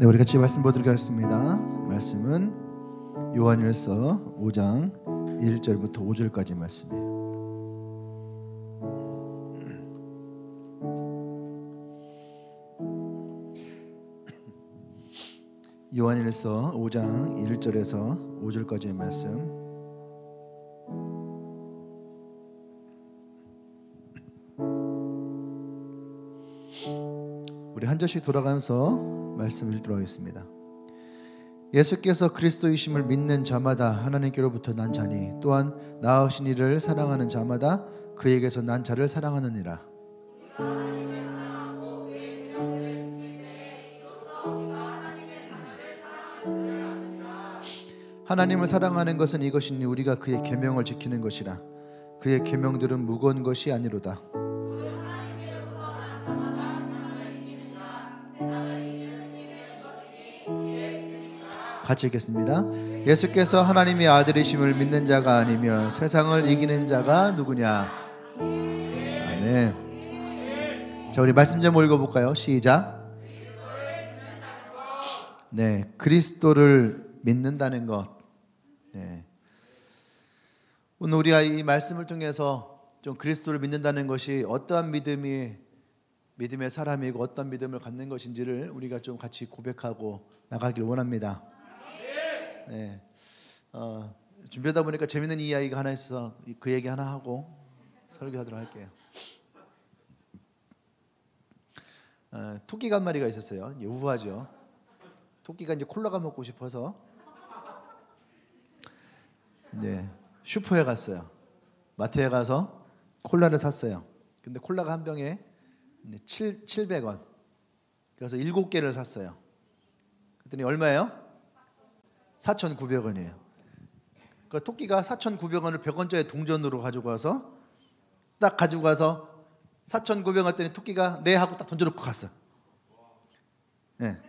우리 같이 말씀 보도록 하겠습니다. 말씀은 요한일서 5장 1절부터 5절까지 말씀이에요. 요한일서 5장 1절에서 5절까지의 말씀. 우리 한 절씩 돌아가면서 말씀을 읽도록 하겠습니다. 예수께서 그리스도이심을 믿는 자마다 하나님께로부터 난 자니 또한 낳으신 이를 사랑하는 자마다 그에게서 난 자를 사랑하느니라. 하나님을 사랑하는 것은 이것이니 우리가 그의 계명을 지키는 것이라. 그의 계명들은 무거운 것이 아니로다. 같이 읽겠습니다. 예수께서 하나님의 아들이심을 믿는 자가 아니면 세상을 이기는 자가 누구냐? 아멘. 자, 우리 말씀 좀 읽어볼까요? 시작. 네, 그리스도를 믿는다는 것. 네. 오늘 우리가 이 말씀을 통해서 좀 그리스도를 믿는다는 것이 어떠한 믿음의 사람이고 어떤 믿음을 갖는 것인지를 우리가 좀 같이 고백하고 나가길 원합니다. 네. 준비하다 보니까 재밌는 이야기가 하나 있어서 그 얘기 하나 하고 설교하도록 할게요. 토끼가 한 마리가 있었어요. 이제 우아하죠. 토끼가 이제 콜라가 먹고 싶어서 이제 슈퍼에 갔어요. 마트에 가서 콜라를 샀어요. 근데 콜라가 한 병에 700원. 그래서 7개를 샀어요. 그랬더니 얼마예요? 4,900원이에요. 그러니까 토끼가 4,900원을 100원짜리 동전으로 가지고 와서 딱 가지고 가서 4,900원 했더니 토끼가 네 하고 딱 던져놓고 갔어요. 네.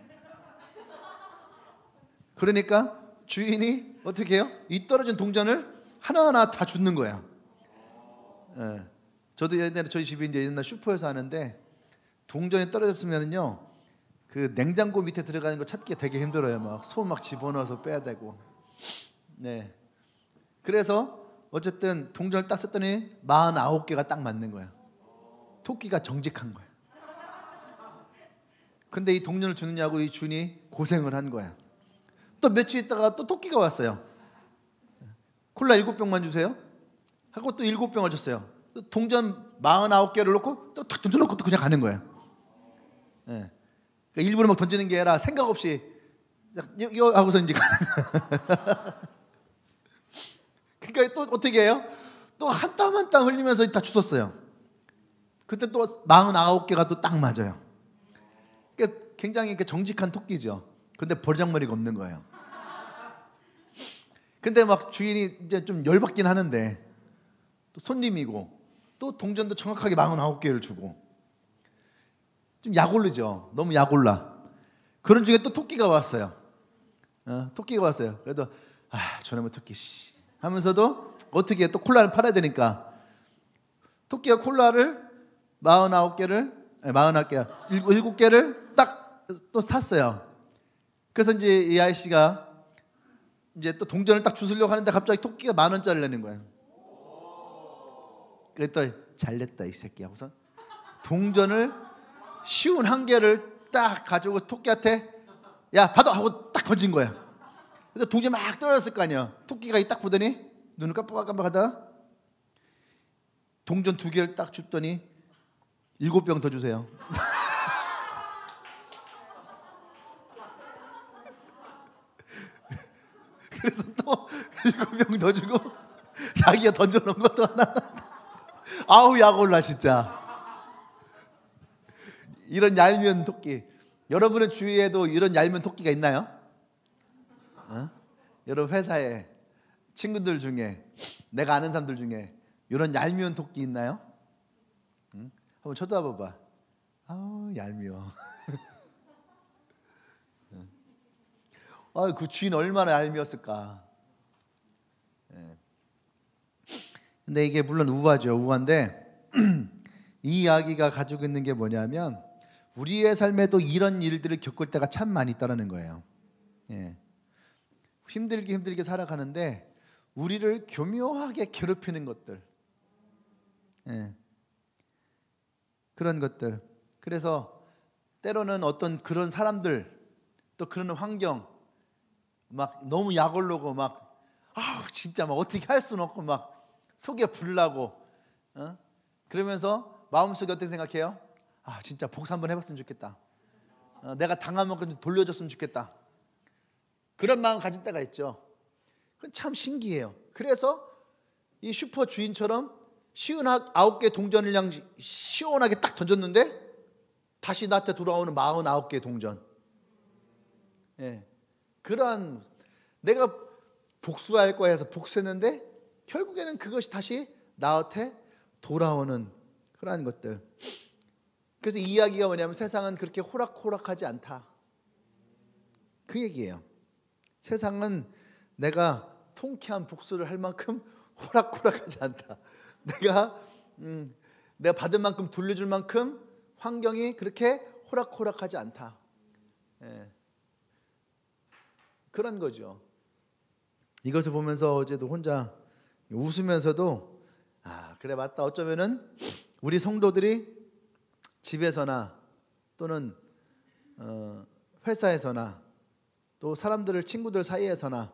그러니까 주인이 어떻게 해요? 이 떨어진 동전을 하나하나 다 줍는 거예요. 네. 저도 옛날에 저희 집이 이제 옛날 슈퍼에서 하는데 동전이 떨어졌으면요. 그 냉장고 밑에 들어가는 거 찾기 되게 힘들어요. 막 손 막 집어넣어서 빼야 되고. 네. 그래서 어쨌든 동전을 딱 썼더니 49개가 딱 맞는 거예요. 토끼가 정직한 거예요. 근데 이 동전을 주느냐고 이 주인이 고생을 한 거예요. 또 며칠 있다가 또 토끼가 왔어요. 콜라 7병만 주세요. 하고 또 7병을 줬어요. 동전 49개를 놓고 또 탁 던져놓고 또 그냥 가는 거예요. 네. 그러니까 일부러 막 던지는 게 아니라 생각 없이 이거 하고서 이제 가는 거예요. 그러니까 또 어떻게 해요? 또 한 땀 한 땀 흘리면서 다 주웠어요. 그때 또 49개가 또 딱 맞아요. 그러니까 굉장히 정직한 토끼죠. 근데 버르장머리가 없는 거예요. 근데 막 주인이 이제 좀 열받긴 하는데 또 손님이고 또 동전도 정확하게 49개를 주고 좀 약올르죠. 너무 약올라. 그런 중에 또 토끼가 왔어요. 토끼가 왔어요. 그래도 저놈의 토끼 씨 하면서도 어떻게 또 콜라를 팔아야 되니까 토끼가 콜라를 49개를 7개를 딱 또 샀어요. 그래서 이제 이 아저씨가 이제 또 동전을 딱 주스려고 하는데 갑자기 토끼가 10,000원짜리를 내는 거예요. 그랬더니 잘냈다 이 새끼 하고서 동전을 쉬운 한 개를 딱 가지고 토끼한테 야 받아 하고 딱 던진 거야. 그래서 동전이 막 떨어졌을 거 아니야. 토끼가 딱 보더니 눈을 깜빡깜빡하다 동전 2개를 딱 줍더니 7병 더 주세요. 그래서 또 7병 더 주고 자기가 던져놓은 것도 하나. 아우 약 올라 진짜. 이런 얄미운 토끼. 여러분의 주위에도 이런 얄미운 토끼가 있나요? 여러분 회사에 친구들 중에 내가 아는 사람들 중에 이런 얄미운 토끼 있나요? 한번 쳐다봐봐. 아우 얄미워. 그 주인 얼마나 얄미웠을까. 근데 이게 물론 우화죠. 우화인데 이 이야기가 가지고 있는 게 뭐냐면 우리의 삶에도 이런 일들을 겪을 때가 참 많이 있다는 거예요. 예. 힘들게 살아가는데 우리를 교묘하게 괴롭히는 것들, 예. 그런 것들. 그래서 때로는 어떤 그런 사람들, 또 그런 환경, 막 너무 약올르고 막 진짜 막 어떻게 할 수는 없고 막 속에 불나고, 그러면서 마음속에 어떻게 생각해요? 진짜 복수 한번 해봤으면 좋겠다. 내가 당한 만큼 좀 돌려줬으면 좋겠다. 그런 마음 가질 때가 있죠. 그건 참 신기해요. 그래서 이 슈퍼 주인처럼 59개 동전을 그냥 시원하게 딱 던졌는데 다시 나한테 돌아오는 49개의 동전. 예. 그러한, 내가 복수할 거야 해서 복수했는데 결국에는 그것이 다시 나한테 돌아오는 그러한 것들. 그래서 이 이야기가 뭐냐면 세상은 그렇게 호락호락하지 않다, 그 얘기예요. 세상은 내가 통쾌한 복수를 할 만큼 호락호락하지 않다. 내가 받은 만큼 돌려줄 만큼 환경이 그렇게 호락호락하지 않다. 예. 그런 거죠. 이것을 보면서 어제도 혼자 웃으면서도 그래 맞다. 어쩌면은 우리 성도들이 집에서나 또는 회사에서나 또 사람들을, 친구들 사이에서나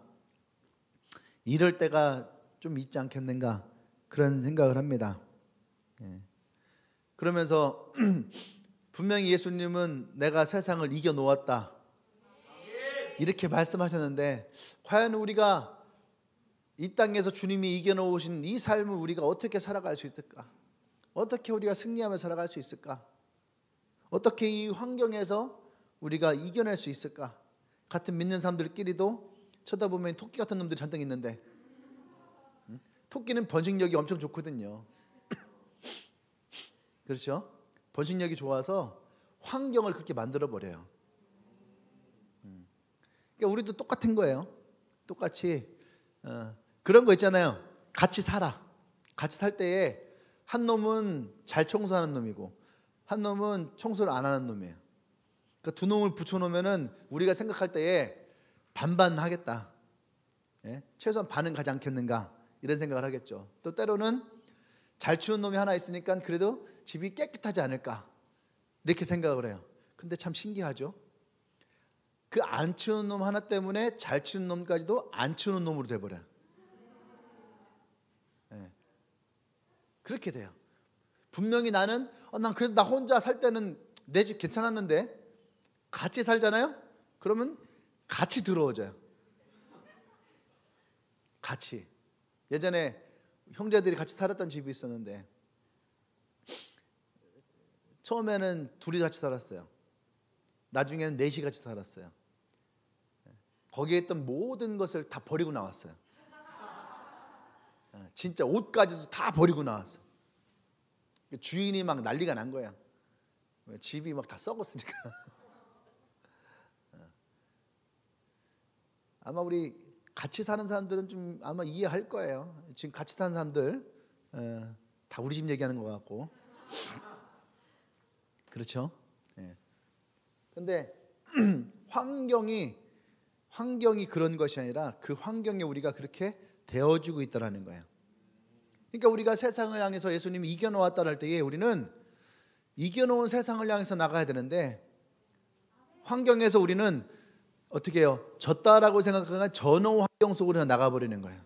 이럴 때가 좀 있지 않겠는가, 그런 생각을 합니다. 예. 그러면서 분명히 예수님은 내가 세상을 이겨 놓았다 이렇게 말씀하셨는데, 과연 우리가 이 땅에서 주님이 이겨 놓으신 이 삶을 우리가 어떻게 살아갈 수 있을까? 어떻게 우리가 승리하며 살아갈 수 있을까? 어떻게 이 환경에서 우리가 이겨낼 수 있을까? 같은 믿는 사람들끼리도 쳐다보면 토끼 같은 놈들이 잔뜩 있는데, 토끼는 번식력이 엄청 좋거든요. 그렇죠? 번식력이 좋아서 환경을 그렇게 만들어 버려요. 그러니까 우리도 똑같은 거예요. 똑같이 그런 거 있잖아요. 같이 살아. 같이 살 때에 한 놈은 잘 청소하는 놈이고 한 놈은 청소를 안 하는 놈이에요. 그러니까 두 놈을 붙여놓으면은 우리가 생각할 때에 반반 하겠다. 예? 최소한 반은 가지 않겠는가, 이런 생각을 하겠죠. 또 때로는 잘 치운 놈이 하나 있으니까 그래도 집이 깨끗하지 않을까, 이렇게 생각을 해요. 근데 참 신기하죠. 그 안 치운 놈 하나 때문에 잘 치운 놈까지도 안 치우는 놈으로 돼버려요. 예. 그렇게 돼요. 분명히 나는 난 그래도 나 혼자 살 때는 내 집 괜찮았는데, 같이 살잖아요. 그러면 같이 더러워져요. 같이. 예전에 형제들이 같이 살았던 집이 있었는데 처음에는 둘이 같이 살았어요. 나중에는 넷이 같이 살았어요. 거기에 있던 모든 것을 다 버리고 나왔어요. 진짜 옷까지도 다 버리고 나왔어요. 주인이 막 난리가 난 거야. 집이 막 다 썩었으니까. 아마 우리 같이 사는 사람들은 좀 아마 이해할 거예요. 지금 같이 사는 사람들 다 우리 집 얘기하는 것 같고. 그렇죠? 그런데 환경이 그런 것이 아니라 그 환경에 우리가 그렇게 되어주고 있다는 거예요. 그러니까 우리가 세상을 향해서 예수님이 이겨놓았다 할 때에 우리는 이겨놓은 세상을 향해서 나가야 되는데, 환경에서 우리는 어떻게 해요? 졌다라고 생각하면 전후 환경 속으로 나가버리는 거예요.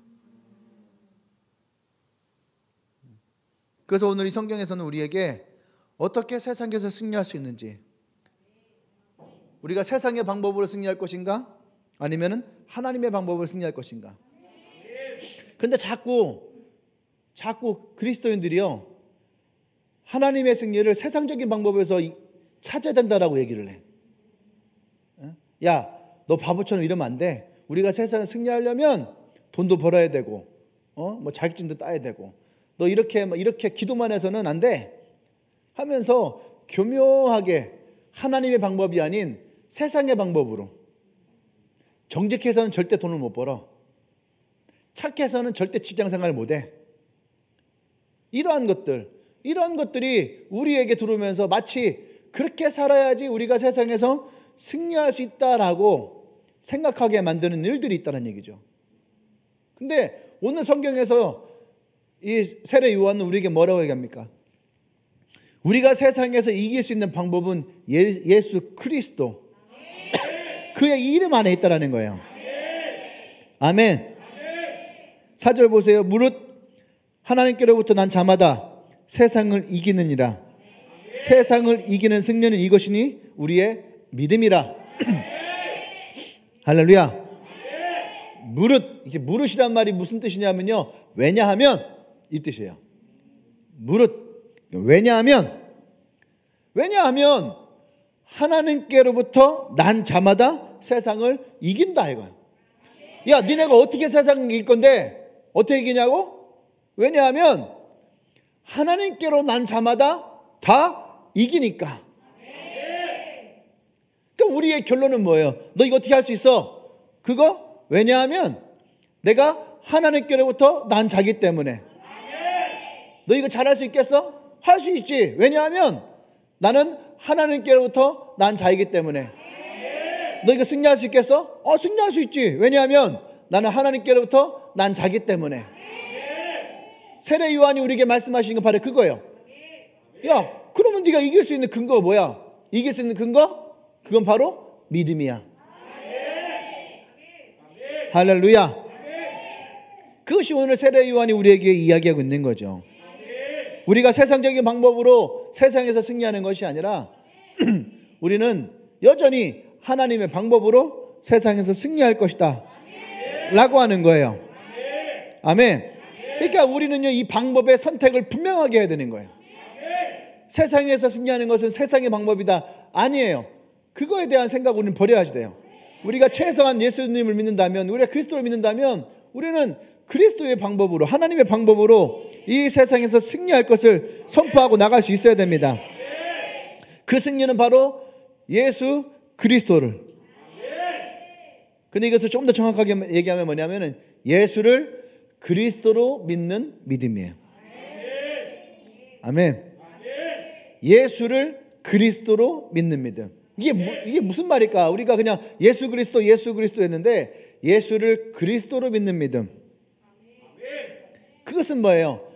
그래서 오늘 이 성경에서는 우리에게 어떻게 세상에서 승리할 수 있는지, 우리가 세상의 방법으로 승리할 것인가 아니면 하나님의 방법으로 승리할 것인가. 근데 자꾸 그리스도인들이요, 하나님의 승리를 세상적인 방법에서 찾아야 된다라고 얘기를 해. 야, 너 바보처럼 이러면 안 돼. 우리가 세상에 승리하려면 돈도 벌어야 되고, 뭐 자격증도 따야 되고, 너 이렇게 기도만 해서는 안 돼. 하면서 교묘하게 하나님의 방법이 아닌 세상의 방법으로, 정직해서는 절대 돈을 못 벌어, 착해서는 절대 직장생활을 못 해. 이러한 것들이 우리에게 들어오면서 마치 그렇게 살아야지 우리가 세상에서 승리할 수 있다라고 생각하게 만드는 일들이 있다는 얘기죠. 근데 오늘 성경에서 이 세례 요한은 우리에게 뭐라고 얘기합니까? 우리가 세상에서 이길 수 있는 방법은 예수 그리스도, 그의 이름 안에 있다라는 거예요. 아멘. 4절 보세요. 무릇 하나님께로부터 난 자마다 세상을 이기느니라. 세상을 이기는 승리는 이것이니 우리의 믿음이라. 할렐루야. 무릇, 이게 무릇이란 말이 무슨 뜻이냐면요, 왜냐하면 이 뜻이에요. 무릇. 왜냐하면 하나님께로부터 난 자마다 세상을 이긴다 이거야. 야, 니네가 어떻게 세상을 이길 건데 어떻게 이기냐고? 왜냐하면 하나님께로 난 자마다 다 이기니까. 그러니까 우리의 결론은 뭐예요? 너 이거 어떻게 할 수 있어? 그거? 왜냐하면 내가 하나님께로부터 난 자기 때문에. 너 이거 잘할 수 있겠어? 할 수 있지. 왜냐하면 나는 하나님께로부터 난 자이기 때문에. 너 이거 승리할 수 있겠어? 승리할 수 있지. 왜냐하면 나는 하나님께로부터 난 자기 때문에. 세례 요한이 우리에게 말씀하신 건 바로 그거예요. 야, 그러면 네가 이길 수 있는 근거가 뭐야? 이길 수 있는 근거? 그건 바로 믿음이야. 할렐루야. 그것이 오늘 세례 요한이 우리에게 이야기하고 있는 거죠. 우리가 세상적인 방법으로 세상에서 승리하는 것이 아니라 우리는 여전히 하나님의 방법으로 세상에서 승리할 것이다 라고 하는 거예요. 아멘. 그러니까 우리는요, 이 방법의 선택을 분명하게 해야 되는 거예요. 세상에서 승리하는 것은 세상의 방법이다, 아니에요. 그거에 대한 생각을 우리는 버려야 돼요. 우리가 최소한 예수님을 믿는다면, 우리가 그리스도를 믿는다면 우리는 그리스도의 방법으로, 하나님의 방법으로 이 세상에서 승리할 것을 선포하고 나갈 수 있어야 됩니다. 그 승리는 바로 예수 그리스도를. 근데 이것을 좀 더 정확하게 얘기하면 뭐냐면은 예수를 그리스도로 믿는 믿음이에요. 아멘. 예수를 그리스도로 믿는 믿음. 이게 무슨 말일까? 우리가 그냥 예수 그리스도 했는데 예수를 그리스도로 믿는 믿음. 그것은 뭐예요?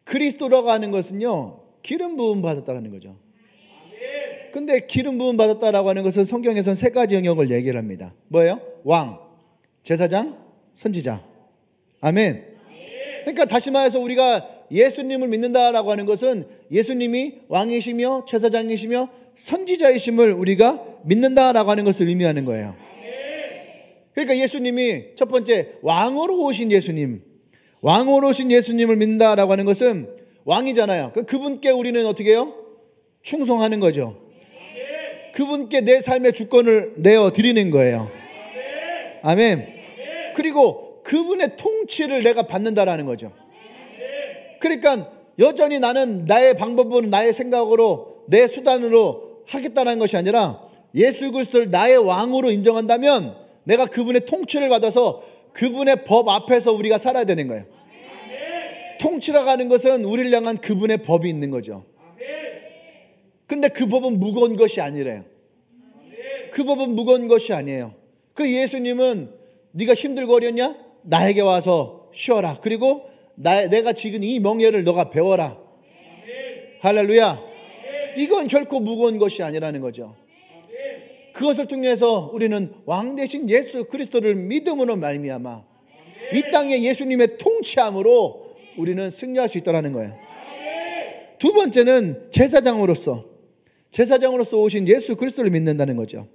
그리스도라고 하는 것은요, 기름 부음 받았다는 거죠. 근데 기름 부음 받았다라고 하는 것은 성경에서는 세 가지 영역을 얘기를 합니다. 뭐예요? 왕, 제사장, 선지자. 아멘. 그러니까 다시 말해서 우리가 예수님을 믿는다라고 하는 것은 예수님이 왕이시며 제사장이시며 선지자이심을 우리가 믿는다라고 하는 것을 의미하는 거예요. 그러니까 예수님이 첫 번째 왕으로 오신 예수님, 왕으로 오신 예수님을 믿는다라고 하는 것은 왕이잖아요. 그분께 우리는 어떻게 해요? 충성하는 거죠. 그분께 내 삶의 주권을 내어 드리는 거예요. 아멘. 그리고 그분의 통치를 내가 받는다라는 거죠. 그러니까 여전히 나는 나의 방법으로, 나의 생각으로, 내 수단으로 하겠다는 것이 아니라 예수 그리스도를 나의 왕으로 인정한다면 내가 그분의 통치를 받아서 그분의 법 앞에서 우리가 살아야 되는 거예요. 통치라고 하는 것은 우리를 향한 그분의 법이 있는 거죠. 근데 그 법은 무거운 것이 아니래요. 그 법은 무거운 것이 아니에요. 그 예수님은 네가 힘들고 어렵냐? 나에게 와서 쉬어라. 그리고 내가 지금 이 명예를 너가 배워라. 할렐루야. 이건 결코 무거운 것이 아니라는 거죠. 그것을 통해서 우리는 왕 대신 예수 그리스도를 믿음으로 말미암아 이 땅에 예수님의 통치함으로 우리는 승리할 수 있다는 거예요. 두 번째는 제사장으로서 오신 예수 그리스도를 믿는다는 거죠.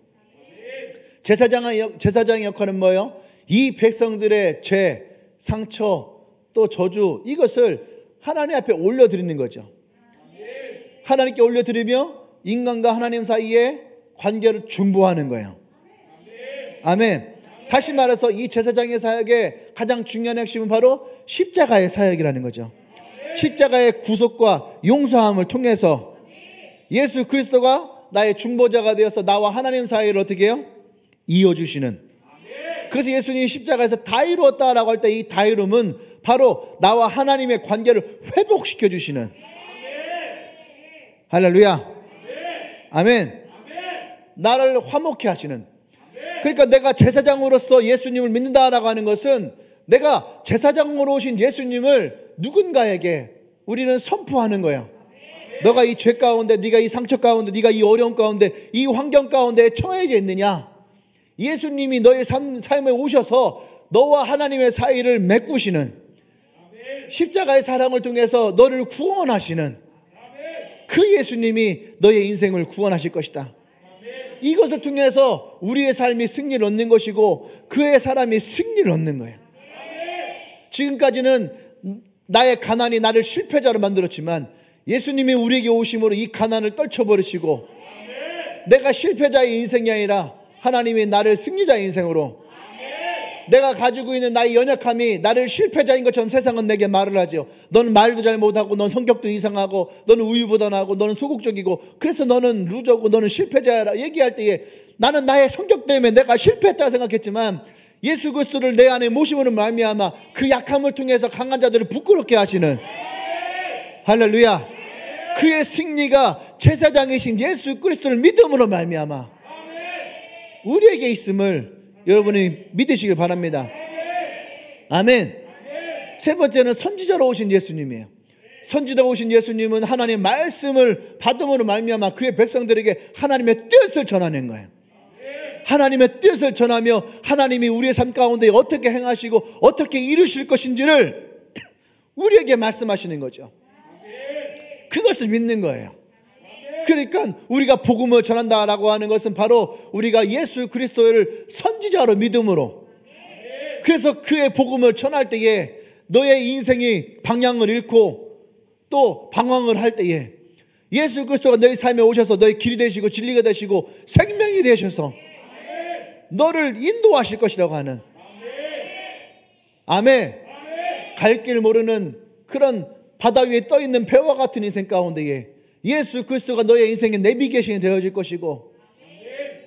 제사장의 역할은 뭐예요? 이 백성들의 죄, 상처, 또 저주, 이것을 하나님 앞에 올려드리는 거죠. 하나님께 올려드리며 인간과 하나님 사이에 관계를 중보하는 거예요. 아멘. 다시 말해서 이 제사장의 사역의 가장 중요한 핵심은 바로 십자가의 사역이라는 거죠. 십자가의 구속과 용서함을 통해서 예수 그리스도가 나의 중보자가 되어서 나와 하나님 사이를 어떻게 해요? 이어주시는. 그래서 예수님이 십자가에서 다 이루었다라고 할 때 이 다 이룸은 바로 나와 하나님의 관계를 회복시켜 주시는. 할렐루야. 아멘. 나를 화목케 하시는. 그러니까 내가 제사장으로서 예수님을 믿는다라고 하는 것은 내가 제사장으로 오신 예수님을 누군가에게 우리는 선포하는 거야. 너가 이 죄 가운데, 네가 이 상처 가운데, 네가 이 어려움 가운데, 이 환경 가운데 처해져 있느냐? 예수님이 너의 삶에 오셔서 너와 하나님의 사이를 메꾸시는, 십자가의 사랑을 통해서 너를 구원하시는 그 예수님이 너의 인생을 구원하실 것이다. 이것을 통해서 우리의 삶이 승리를 얻는 것이고 그의 사람이 승리를 얻는 거예요. 지금까지는 나의 가난이 나를 실패자로 만들었지만 예수님이 우리에게 오심으로 이 가난을 떨쳐버리시고 내가 실패자의 인생이 아니라 하나님이 나를 승리자의 인생으로, 내가 가지고 있는 나의 연약함이 나를 실패자인 것처럼 세상은 내게 말을 하죠. 너는 말도 잘 못하고, 넌 성격도 이상하고, 너는 우유부단하고, 너는 소극적이고, 그래서 너는 루저고, 너는 실패자라 얘기할 때에 나는 나의 성격 때문에 내가 실패했다고 생각했지만 예수 그리스도를 내 안에 모심으로 말미암아 그 약함을 통해서 강한 자들을 부끄럽게 하시는, 할렐루야, 그의 승리가 제사장이신 예수 그리스도를 믿음으로 말미암아 우리에게 있음을 여러분이 믿으시길 바랍니다. 아멘. 세 번째는 선지자로 오신 예수님이에요. 선지자로 오신 예수님은 하나님의 말씀을 받음으로 말미암아 그의 백성들에게 하나님의 뜻을 전하는 거예요. 하나님의 뜻을 전하며 하나님이 우리의 삶 가운데 어떻게 행하시고 어떻게 이루실 것인지를 우리에게 말씀하시는 거죠. 그것을 믿는 거예요. 그러니까 우리가 복음을 전한다라고 하는 것은 바로 우리가 예수 그리스도를 선지자로 믿음으로, 그래서 그의 복음을 전할 때에 너의 인생이 방향을 잃고 또 방황을 할 때에 예수 그리스도가 너의 삶에 오셔서 너의 길이 되시고 진리가 되시고 생명이 되셔서 너를 인도하실 것이라고 하는, 아멘. 갈 길 모르는 그런 바다 위에 떠 있는 배와 같은 인생 가운데에 예수 그리스도가 너의 인생의 내비게이션이 되어질 것이고,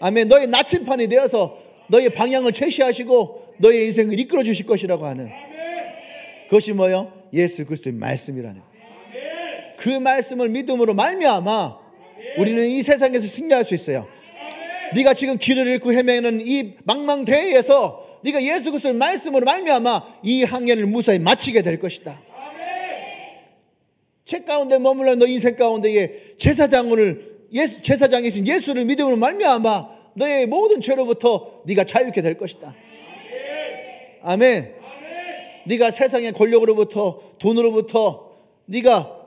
아멘, 너의 나침판이 되어서 너의 방향을 제시하시고 너의 인생을 이끌어 주실 것이라고 하는, 그것이 뭐예요? 예수 그리스도의 말씀이라는, 그 말씀을 믿음으로 말미암아 우리는 이 세상에서 승리할 수 있어요. 네가 지금 길을 잃고 헤매는 이 망망대해에서 네가 예수 그리스도의 말씀으로 말미암아 이 항해를 무사히 마치게 될 것이다. 책 가운데 머물러 너 인생 가운데에 제사장이신 예수를 믿음으로 말미암아 너의 모든 죄로부터 네가 자유케 될 것이다. 아멘. 네가 세상의 권력으로부터, 돈으로부터 네가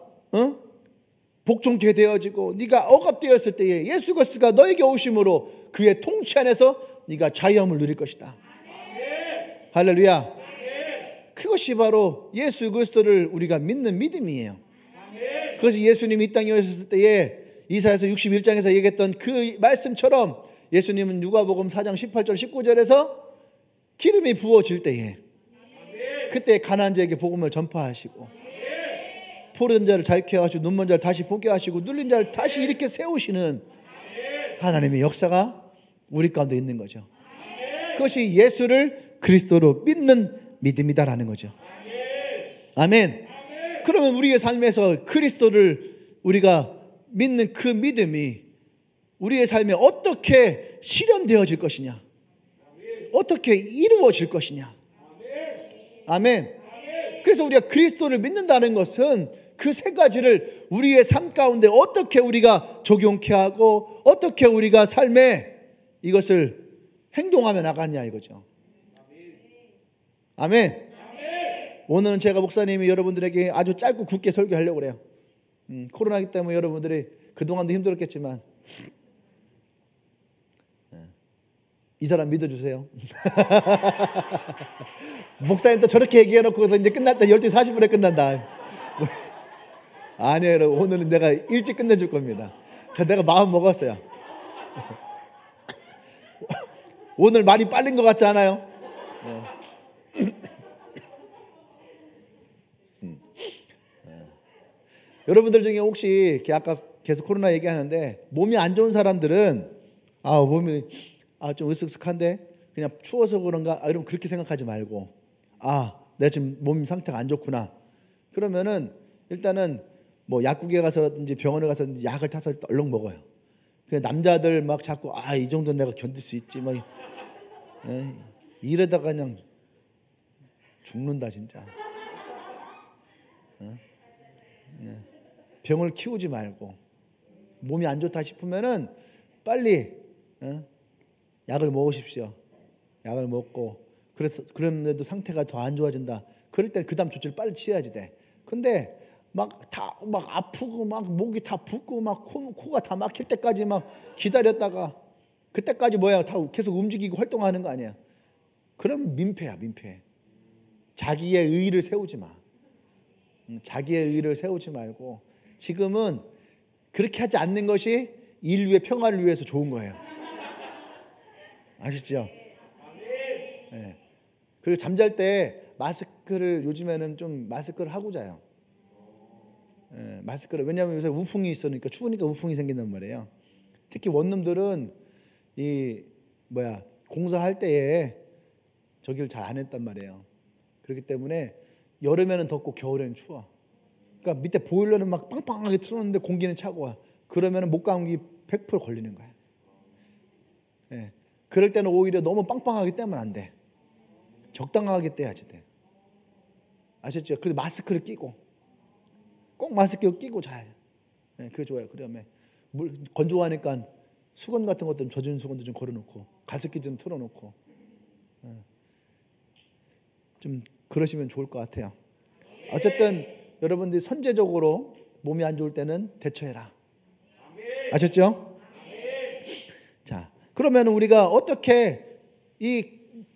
복종케 되어지고 네가 억압되었을 때에 예수 그리스도가 너에게 오심으로 그의 통치 안에서 네가 자유함을 누릴 것이다. 할렐루야. 그것이 바로 예수 그리스도를 우리가 믿는 믿음이에요. 그것이 예수님이 이 땅에 오셨을 때에 이사야서 61장에서 얘기했던 그 말씀처럼 예수님은 누가복음 4장 18절 19절에서 기름이 부어질 때에 그때 가난한 자에게 복음을 전파하시고 포로된 자를 자유케 하시고 눈먼 자를 다시 보게 하시고 눌린 자를 다시 이렇게 세우시는 하나님의 역사가 우리 가운데 있는 거죠. 그것이 예수를 그리스도로 믿는 믿음이다라는 거죠. 아멘. 그러면 우리의 삶에서 그리스도를 우리가 믿는 그 믿음이 우리의 삶에 어떻게 실현되어질 것이냐, 어떻게 이루어질 것이냐. 아멘. 그래서 우리가 그리스도를 믿는다는 것은 그 세 가지를 우리의 삶 가운데 어떻게 우리가 적용케 하고 어떻게 우리가 삶에 이것을 행동하며 나가느냐 이거죠. 아멘. 오늘은 제가 목사님이 여러분들에게 아주 짧고 굵게 설교하려고 그래요. 코로나기 때문에 여러분들이 그동안도 힘들었겠지만 이 사람 믿어주세요. 목사님 또 저렇게 얘기해놓고서 이제 끝날 때 12시 40분에 끝난다. 아니에요, 여러분. 오늘은 내가 일찍 끝내줄 겁니다. 그래서 내가 마음 먹었어요. 오늘 말이 빠른 것 같지 않아요? 여러분들 중에 혹시 이렇게 아까 계속 코로나 얘기하는데 몸이 안 좋은 사람들은 몸이 좀 으쓱쓱한데 그냥 추워서 그런가 이러면 그렇게 생각하지 말고 내가 지금 몸 상태가 안 좋구나. 그러면은 일단은 뭐 약국에 가서든지 병원에 가서든지 약을 타서 얼른 먹어요. 그 남자들 막 자꾸 이 정도 내가 견딜 수 있지 막 이러다가 그냥 죽는다 진짜. 병을 키우지 말고 몸이 안 좋다 싶으면은 빨리 약을 먹으십시오. 약을 먹고 그런데도 상태가 더 안 좋아진다. 그럴 때 그다음 조치를 빨리 취해야지 돼. 근데 막 아프고 막 목이 다 붓고 막 코가 다 막힐 때까지 막 기다렸다가 그때까지 다 계속 움직이고 활동하는 거 아니야. 그럼 민폐야, 민폐. 자기의 의의를 세우지 마. 자기의 의의를 세우지 말고 지금은 그렇게 하지 않는 것이 인류의 평화를 위해서 좋은 거예요. 아시죠? 네. 그리고 잠잘 때 마스크를 요즘에는 좀 마스크를 하고 자요. 네, 마스크를 왜냐하면 요새 우풍이 있으니까 추우니까 우풍이 생긴단 말이에요. 특히 원룸들은 공사할 때에 저기를 잘 안 했단 말이에요. 그렇기 때문에 여름에는 덥고 겨울에는 추워. 그러니까 밑에 보일러는 막 빵빵하게 틀어놓는데 공기는 차고 그러면 목감기 100% 걸리는 거야. 네. 그럴 때는 오히려 너무 빵빵하게 떼면 안 돼. 적당하게 떼야지 돼. 아셨죠? 그래서 마스크를 끼고 꼭 마스크 끼고 자요. 네, 그게 좋아요. 그다음에 물 건조하니까 수건 같은 것도 좀 젖은 수건도 좀 걸어놓고 가습기 좀 틀어놓고 좀 그러시면 좋을 것 같아요. 어쨌든 여러분들이 선제적으로 몸이 안 좋을 때는 대처해라. 아셨죠? 자, 그러면 우리가 어떻게 이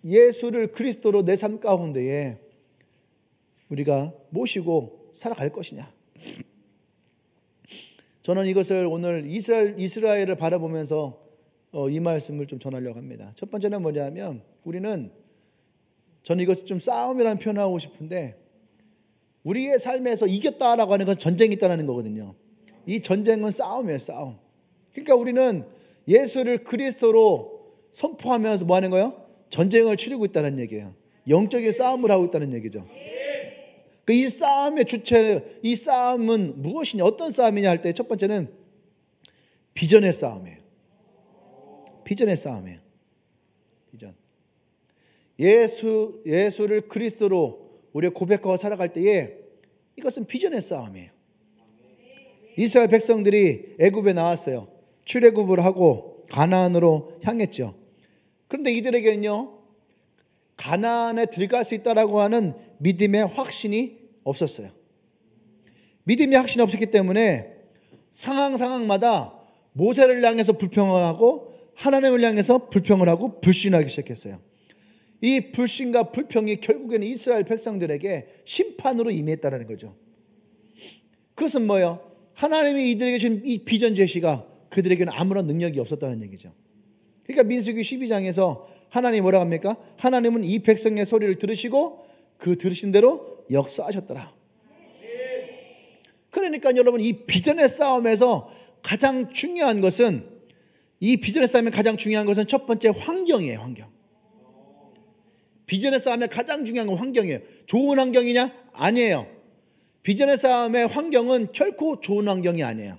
예수를 그리스도로 내 삶 가운데에 우리가 모시고 살아갈 것이냐? 저는 이것을 오늘 이스라엘을 바라보면서 이 말씀을 좀 전하려고 합니다. 첫 번째는 뭐냐면 저는 이것을 좀 싸움이라는 표현을 하고 싶은데 우리의 삶에서 이겼다라고 하는 건 전쟁이 있다는 거거든요. 이 전쟁은 싸움이에요, 싸움. 그러니까 우리는 예수를 그리스도로 선포하면서 뭐 하는 거예요? 전쟁을 치르고 있다는 얘기예요. 영적인 싸움을 하고 있다는 얘기죠. 이 싸움의 주체, 이 싸움은 무엇이냐, 어떤 싸움이냐 할 때 첫 번째는 비전의 싸움이에요. 비전의 싸움이에요. 비전. 예수를 그리스도로 우리가 고백하고 살아갈 때에 이것은 비전의 싸움이에요. 이스라엘 백성들이 애굽에 나왔어요. 출애굽을 하고 가나안으로 향했죠. 그런데 이들에게는요, 가나안에 들어갈 수 있다라고 하는 믿음의 확신이 없었어요. 믿음의 확신이 없었기 때문에 상황마다 모세를 향해서 불평을 하고 하나님을 향해서 불평을 하고 불신하기 시작했어요. 이 불신과 불평이 결국에는 이스라엘 백성들에게 심판으로 임했다는 거죠. 그것은 뭐예요? 하나님이 이들에게 주신 이 비전 제시가 그들에게는 아무런 능력이 없었다는 얘기죠. 그러니까 민수기 12장에서 하나님이 뭐라고 합니까? 하나님은 이 백성의 소리를 들으시고 그 들으신 대로 역사하셨더라. 그러니까 여러분, 이 비전의 싸움에서 가장 중요한 것은, 이 비전의 싸움에 가장 중요한 것은 첫 번째 환경이에요. 환경. 비전의 싸움에 가장 중요한 건 환경이에요. 좋은 환경이냐? 아니에요. 비전의 싸움의 환경은 결코 좋은 환경이 아니에요.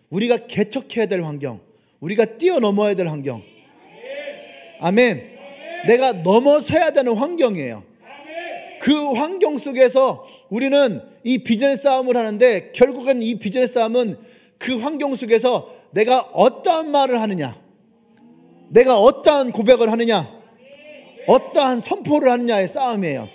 우리가 개척해야 될 환경, 우리가 뛰어넘어야 될 환경. 아멘. 내가 넘어서야 되는 환경이에요. 그 환경 속에서 우리는 이 비전의 싸움을 하는데, 결국은 이 비전의 싸움은 그 환경 속에서 내가 어떠한 말을 하느냐, 내가 어떠한 고백을 하느냐, 어떠한 선포를 하느냐의 싸움이에요.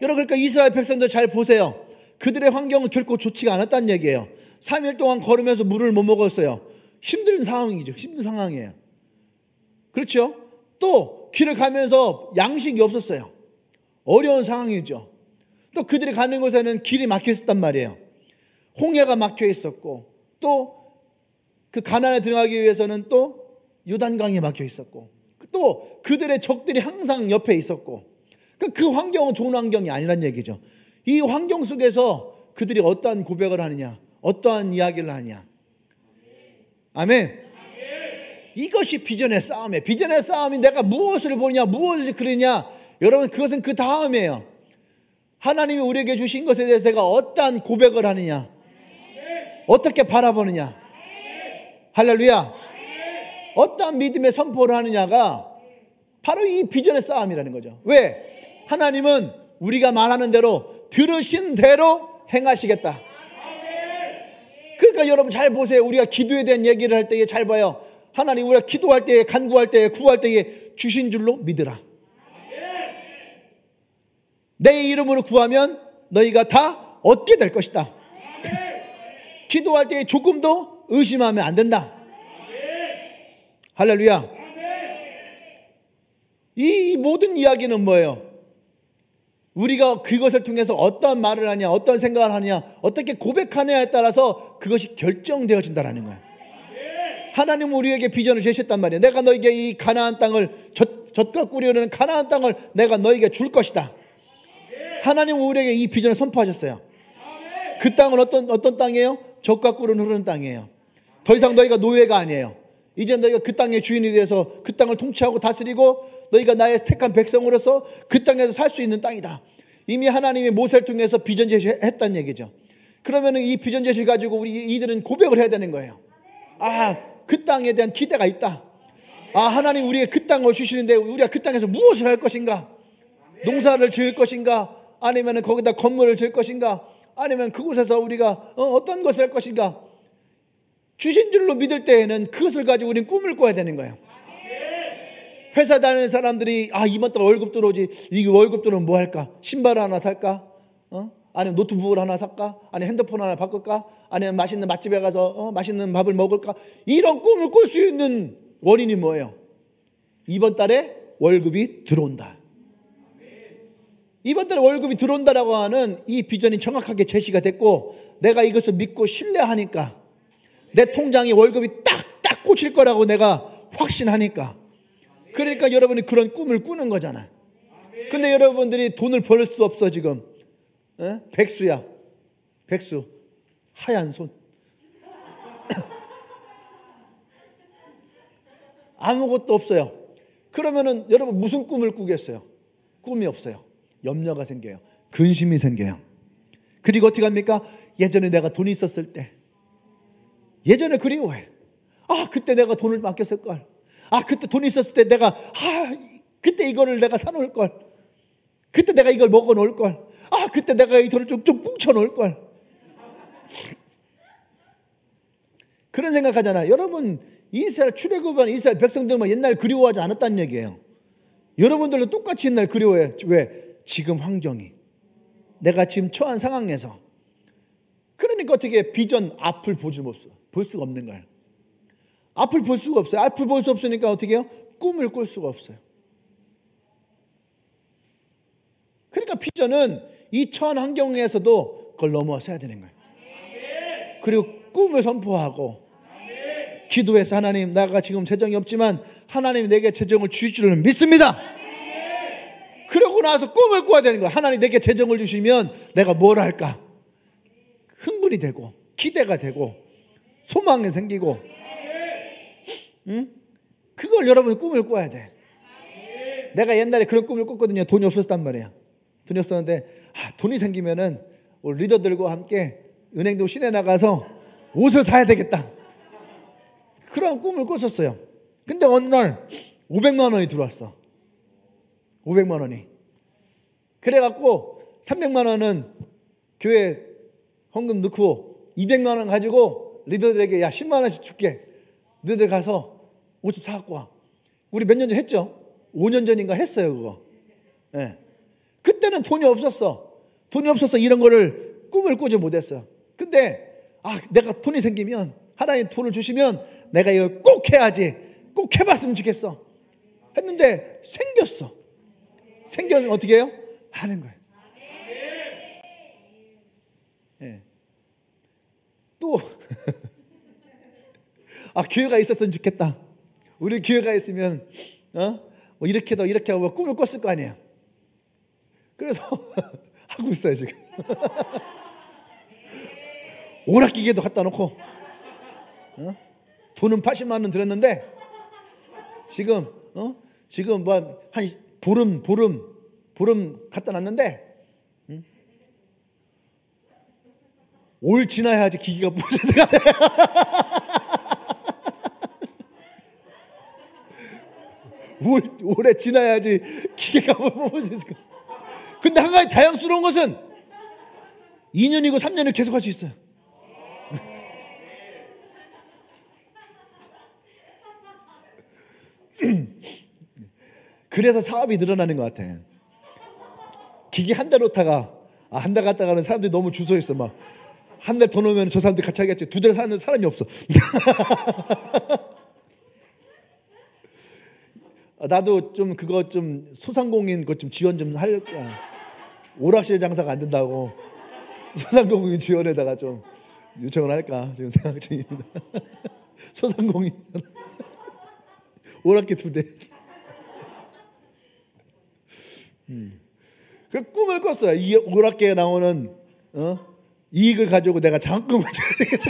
여러분, 그러니까 이스라엘 백성들 잘 보세요. 그들의 환경은 결코 좋지가 않았다는 얘기예요. 3일 동안 걸으면서 물을 못 먹었어요. 힘든 상황이죠. 힘든 상황이에요. 그렇죠? 또 길을 가면서 양식이 없었어요. 어려운 상황이죠. 또 그들이 가는 곳에는 길이 막혀 있었단 말이에요. 홍해가 막혀 있었고, 또 그 가나안에 들어가기 위해서는 또 요단강이 막혀 있었고, 또 그들의 적들이 항상 옆에 있었고, 그 환경은 좋은 환경이 아니란 얘기죠. 이 환경 속에서 그들이 어떠한 고백을 하느냐, 어떠한 이야기를 하느냐. 아멘. 이것이 비전의 싸움이에요. 비전의 싸움이 내가 무엇을 보느냐, 무엇을 그리냐. 여러분, 그것은 그 다음이에요. 하나님이 우리에게 주신 것에 대해서 내가 어떠한 고백을 하느냐, 어떻게 바라보느냐. 할렐루야. 어떠한 믿음의 선포를 하느냐가 바로 이 비전의 싸움이라는 거죠. 왜? 하나님은 우리가 말하는 대로 들으신 대로 행하시겠다. 그러니까 여러분 잘 보세요. 우리가 기도에 대한 얘기를 할 때에 잘 봐요. 하나님, 우리가 기도할 때에, 간구할 때에, 구할 때에 주신 줄로 믿으라. 내 이름으로 구하면 너희가 다 얻게 될 것이다. 기도할 때에 조금도 의심하면 안 된다. 할렐루야. 이 모든 이야기는 뭐예요? 우리가 그것을 통해서 어떤 말을 하냐, 어떤 생각을 하냐, 어떻게 고백하느냐에 따라서 그것이 결정되어진다는 거예요. 하나님은 우리에게 비전을 제시했단 말이에요. 내가 너에게 이 가나안 땅을, 젖과 꿀이 흐르는 가나안 땅을 내가 너에게 줄 것이다. 하나님은 우리에게 이 비전을 선포하셨어요. 그 땅은 어떤 땅이에요? 젖과 꿀은 흐르는 땅이에요. 더 이상 너희가 노예가 아니에요. 이제 너희가 그 땅의 주인이 되어서 그 땅을 통치하고 다스리고 너희가 나의 택한 백성으로서 그 땅에서 살 수 있는 땅이다. 이미 하나님이 모세를 통해서 비전 제시했다는 얘기죠. 그러면 이 비전 제시 가지고 우리 이들은 고백을 해야 되는 거예요. 아, 그 땅에 대한 기대가 있다. 아, 하나님 우리에게 그 땅을 주시는데 우리가 그 땅에서 무엇을 할 것인가? 농사를 지을 것인가? 아니면 거기다 건물을 지을 것인가? 아니면 그곳에서 우리가 어떤 것을 할 것인가? 주신 줄로 믿을 때에는 그것을 가지고 우리는 꿈을 꿔야 되는 거예요. 회사 다니는 사람들이 이번 달 월급 들어오지, 이 월급 들어오면 뭐 할까? 신발 하나 살까? 아니면 노트북을 하나 살까? 아니면 핸드폰 하나 바꿀까? 아니면 맛있는 맛집에 가서 맛있는 밥을 먹을까? 이런 꿈을 꿀 수 있는 원인이 뭐예요? 이번 달에 월급이 들어온다. 이번 달에 월급이 들어온다라고 하는 이 비전이 정확하게 제시가 됐고, 내가 이것을 믿고 신뢰하니까, 내 통장에 월급이 딱딱 꽂힐 거라고 내가 확신하니까, 그러니까 여러분이 그런 꿈을 꾸는 거잖아요. 근데 여러분들이 돈을 벌 수 없어 지금. 백수야. 백수. 하얀 손. 아무것도 없어요. 그러면은 여러분 무슨 꿈을 꾸겠어요? 꿈이 없어요. 염려가 생겨요. 근심이 생겨요. 그리고 어떻게 합니까? 예전에 내가 돈이 있었을 때, 예전에 그리워해. 그때 내가 돈을 맡겼을 걸. 그때 돈이 있었을 때 내가 그때 이거를 내가 사놓을 걸. 그때 내가 이걸 먹어 놓을 걸. 그때 내가 이 돈을 좀 뭉쳐 놓을 걸. 그런 생각하잖아요. 여러분, 이스라엘 출애굽한 이스라엘 백성들만 옛날 그리워하지 않았다는 얘기예요. 여러분들도 똑같이 옛날 그리워해. 왜? 지금 환경이, 내가 지금 처한 상황에서. 그러니까 어떻게 비전 앞을 볼 수가 없는 거예요. 앞을 볼 수가 없어요. 앞을 볼 수 없으니까 어떻게 해요? 꿈을 꿀 수가 없어요. 그러니까 비전은 이 처한 환경에서도 그걸 넘어서야 되는 거예요. 그리고 꿈을 선포하고 기도해서, 하나님, 내가 지금 재정이 없지만 하나님이 내게 재정을 주실 줄을 믿습니다. 그러고 나서 꿈을 꿔야 되는 거예요. 하나님 내게 재정을 주시면 내가 뭘 할까? 흥분이 되고 기대가 되고 소망이 생기고, 그걸 여러분 꿈을 꿔야 돼. 내가 옛날에 그런 꿈을 꿨거든요. 돈이 없었단 말이에요. 돈이 없었는데 돈이 생기면은 우리 리더들과 함께 은행도 시내 나가서 옷을 사야 되겠다. 그런 꿈을 꿨었어요. 근데 어느 날 500만 원이 들어왔어. 500만 원이. 그래갖고 300만 원은 교회 헌금 넣고 200만 원 가지고 리더들에게 10만 원씩 줄게. 너희들 가서 옷 좀 사갖고 와. 우리 몇 년 전 했죠? 5년 전인가 했어요 그거. 네. 그때는 돈이 없었어. 돈이 없어서 이런 거를 꿈을 꾸지 못했어. 근데 내가 돈이 생기면, 하나님 돈을 주시면 내가 이걸 꼭 해야지, 꼭 해봤으면 좋겠어 했는데 생겼어. 생겨서 어떻게 해요? 하는 거예요. 네. 또 교회가 있었으면 좋겠다. 우리 교회가 있으면 이렇게도 이렇게 하고 꿈을 꿨을 거 아니에요. 그래서 하고 있어요 지금. 오락기계도 갖다 놓고 돈은 80만 원 들었는데 지금 뭐 한 보름 갖다 놨는데 올 지나야지 기기가 부서져가 돼. 오래 지나야지 기계값을 뽑을 수 있을 거야. 근데 한 가지 다양스러운 것은 2년이고 3년을 계속 할 수 있어요. 그래서 사업이 늘어나는 것 같아. 기계 한 달 놓다가 한 달 갔다가는 사람들이 너무 주서 있어. 막 한 달 더 놓으면 저 사람들 같이 하겠지. 2달 사는 사람이 없어. 나도 좀 그거 좀 소상공인 것 좀 지원 좀 할까. 오락실 장사가 안 된다고 소상공인 지원에다가 좀 요청을 할까 지금 생각 중입니다. 소상공인 오락기 2대. 그 꿈을 꿨어요. 이 오락기에 나오는 이익을 가지고 내가 장학금을 줘야 되겠다.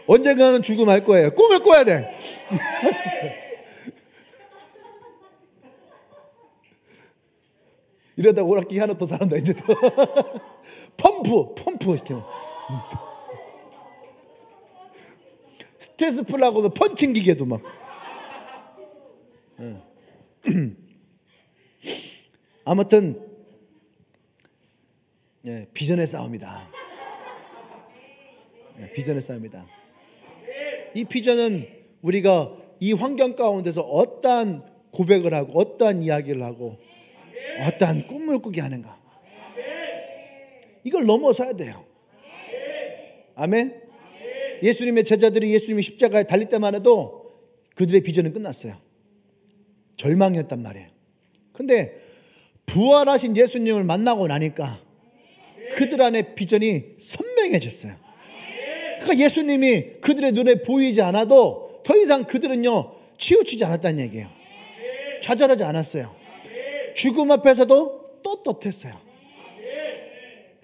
언젠가는 주고 말 거예요. 꿈을 꿔야 돼. 이러다 오락기 하나 더 사는다 이제 또. 펌프 이렇게. 스트레스 풀라고 하면 펀칭 기계도 막. 아무튼 비전의 싸움이다. 비전의 싸움이다. 이 비전은 우리가 이 환경 가운데서 어떠한 고백을 하고 어떠한 이야기를 하고 어떠한 꿈을 꾸게 하는가, 이걸 넘어서야 돼요. 아멘. 예수님의 제자들이 예수님이 십자가에 달릴 때만 해도 그들의 비전은 끝났어요. 절망이었단 말이에요. 근데 부활하신 예수님을 만나고 나니까 그들 안에 비전이 선명해졌어요. 그러니까 예수님이 그들의 눈에 보이지 않아도 더 이상 그들은요 치우치지 않았다는 얘기예요. 좌절하지 않았어요. 죽음 앞에서도 떳떳했어요.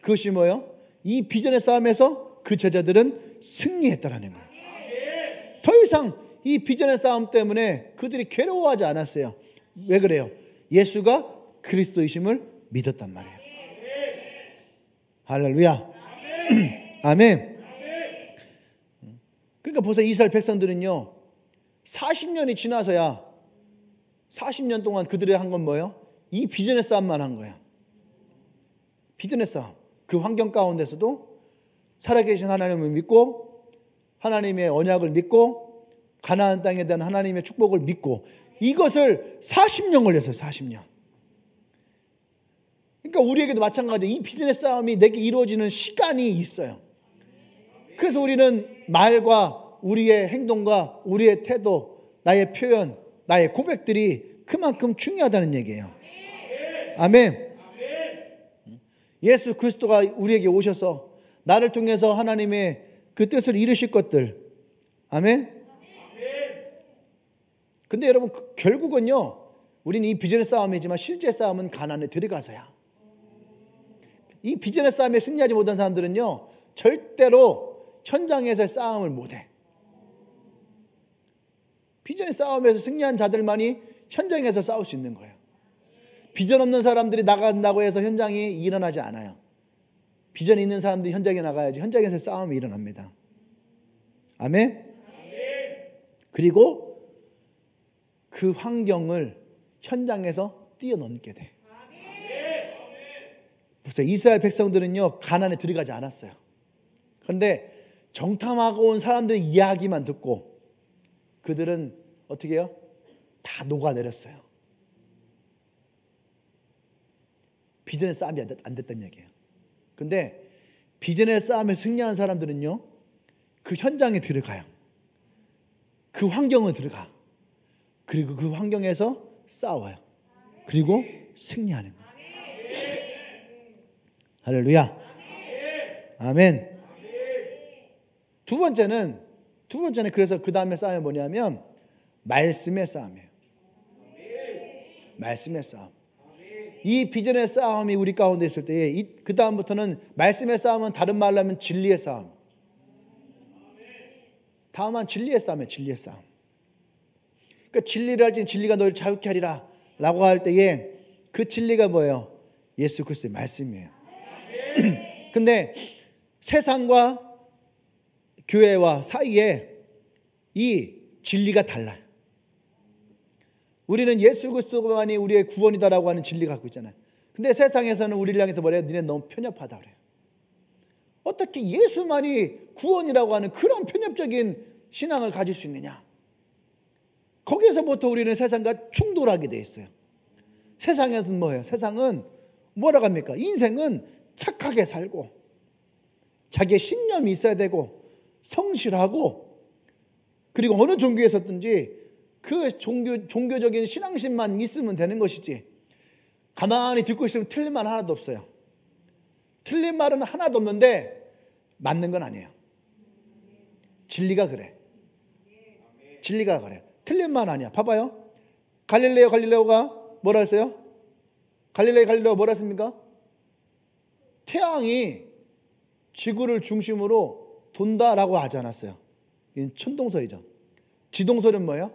그것이 뭐예요? 이 비전의 싸움에서 그 제자들은 승리했다라는 거예요. 더 이상 이 비전의 싸움 때문에 그들이 괴로워하지 않았어요. 왜 그래요? 예수가 그리스도이심을 믿었단 말이에요. 할렐루야. 아멘. 그러니까 보세요. 이스라엘 백성들은요 40년이 지나서야 40년 동안 그들이 한 건 뭐예요? 이 비전의 싸움만 한 거예요. 비전의 싸움. 그 환경 가운데서도 살아계신 하나님을 믿고 하나님의 언약을 믿고 가나안 땅에 대한 하나님의 축복을 믿고, 이것을 40년 걸렸어요. 40년. 그러니까 우리에게도 마찬가지예요. 이 비전의 싸움이 내게 이루어지는 시간이 있어요. 그래서 우리는 말과 우리의 행동과 우리의 태도, 나의 표현, 나의 고백들이 그만큼 중요하다는 얘기예요. 아멘. 예수 그리스도가 우리에게 오셔서 나를 통해서 하나님의 그 뜻을 이루실 것들. 아멘. 근데 여러분 결국은요 우리는 이 비전의 싸움이지만 실제 싸움은 가나안에 들어가서야. 이 비전의 싸움에 승리하지 못한 사람들은요 절대로 현장에서 싸움을 못해. 비전의 싸움에서 승리한 자들만이 현장에서 싸울 수 있는 거예요. 비전 없는 사람들이 나간다고 해서 현장이 일어나지 않아요. 비전이 있는 사람들이 현장에 나가야지 현장에서 싸움이 일어납니다. 아멘. 그리고 그 환경을 현장에서 뛰어넘게 돼. 보세요. 이스라엘 백성들은요 가나안에 들어가지 않았어요. 그런데 정탐하고 온 사람들의 이야기만 듣고 그들은 어떻게 해요? 다 녹아내렸어요. 비전의 싸움이 안 됐다는 얘기예요. 근데 비전의 싸움에 승리한 사람들은요 그 현장에 들어가요. 그 환경에 들어가. 그리고 그 환경에서 싸워요. 그리고 승리하는 거예요. 할렐루야. 아멘. 두 번째는 그래서 그 다음에 싸움이 뭐냐면 말씀의 싸움이에요. 말씀의 싸움. 이 비전의 싸움이 우리 가운데 있을 때에 그 다음부터는 말씀의 싸움은 다른 말로 하면 진리의 싸움. 다음은 진리의 싸움이에요. 진리의 싸움. 그러니까 진리를 할지니 진리가 너를 자유케 하리라 라고 할 때에 그 진리가 뭐예요? 예수 그리스도의 말씀이에요. 근데 세상과 교회와 사이에 이 진리가 달라요. 우리는 예수 그리스도만이 우리의 구원이다라고 하는 진리 갖고 있잖아요. 근데 세상에서는 우리를 향해서 뭐래요? 니네 너무 편협하다 그래요. 어떻게 예수만이 구원이라고 하는 그런 편협적인 신앙을 가질 수 있느냐? 거기에서부터 우리는 세상과 충돌하게 돼 있어요. 세상에서는 뭐예요? 세상은 뭐라고 합니까? 인생은 착하게 살고 자기의 신념이 있어야 되고 성실하고 그리고 어느 종교에 섰든지 그 종교적인 신앙심만 있으면 되는 것이지 가만히 듣고 있으면 틀린 말 하나도 없어요. 틀린 말은 하나도 없는데 맞는 건 아니에요. 진리가 그래. 진리가 그래. 틀린 말 아니야. 봐봐요. 갈릴레오가 뭐라 했어요? 갈릴레오가 뭐라 했습니까? 태양이 지구를 중심으로 돈다라고 하지 않았어요. 이건 천동설이죠. 지동설은 뭐예요?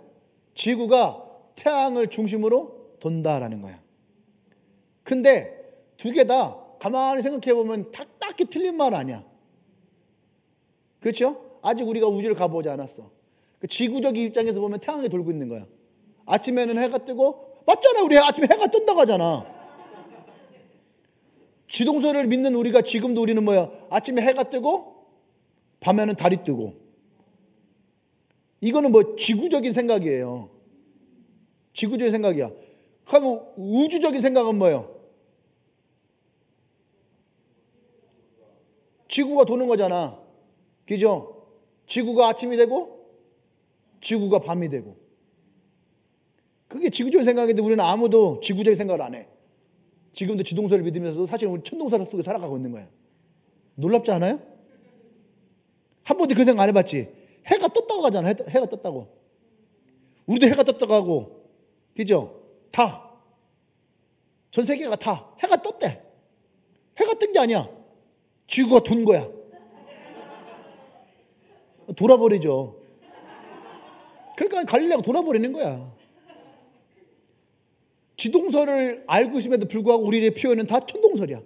지구가 태양을 중심으로 돈다라는 거예요. 근데 두 개 다 가만히 생각해 보면 딱히 틀린 말 아니야. 그렇죠? 아직 우리가 우주를 가보지 않았어. 그 지구적인 입장에서 보면 태양이 돌고 있는 거야. 아침에는 해가 뜨고 맞잖아. 우리 아침에 해가 뜬다고 하잖아. 지동설을 믿는 우리가 지금도 우리는 뭐야? 아침에 해가 뜨고 밤에는 달이 뜨고. 이거는 뭐 지구적인 생각이에요. 지구적인 생각이야. 그러면 우주적인 생각은 뭐예요? 지구가 도는 거잖아. 그죠? 지구가 아침이 되고 지구가 밤이 되고. 그게 지구적인 생각인데 우리는 아무도 지구적인 생각을 안 해. 지금도 지동설을 믿으면서도 사실은 우리 천동설 속에 살아가고 있는 거야. 놀랍지 않아요? 한 번도 그 생각 안 해봤지? 해가 떴다고 하잖아. 해가 떴다고. 우리도 해가 떴다고 하고. 그죠? 다. 전 세계가 다 해가 떴대. 해가 뜬 게 아니야. 지구가 돈 거야. 돌아버리죠. 그러니까 갈릴레오가 돌아버리는 거야. 지동설을 알고 있음에도 불구하고 우리의 표현은 다 천동설이야.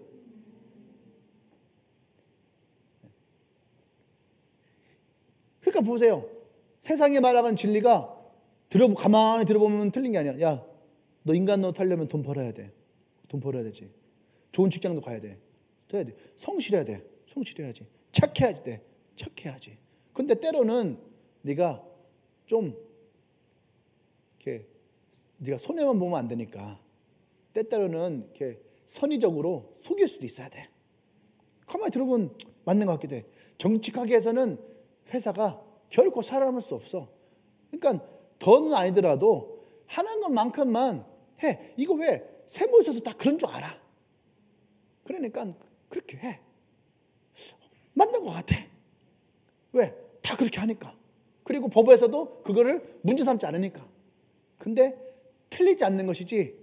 그러니까 보세요. 세상에 말하는 진리가 가만히 들어보면 틀린 게 아니야. 야, 너 인간노릇 하려면 돈 벌어야 돼. 돈 벌어야 되지. 좋은 직장도 가야 돼. 돼야 돼. 성실해야 돼. 성실해야지. 착해야 돼. 착해야지. 근데 때로는 네가 좀 이렇게 네가 손해만 보면 안 되니까 때때로는 이렇게 선의적으로 속일 수도 있어야 돼. 가만히 들어보면 맞는 것 같기도 해. 정직하게 해서는 회사가 결코 살아남을 수 없어. 그러니까 더는 아니더라도 하는 것만큼만 해. 이거 왜 세무서에서 다 그런 줄 알아. 그러니까 그렇게 해. 맞는 것 같아. 왜? 다 그렇게 하니까. 그리고 법에서도 그거를 문제 삼지 않으니까. 근데 틀리지 않는 것이지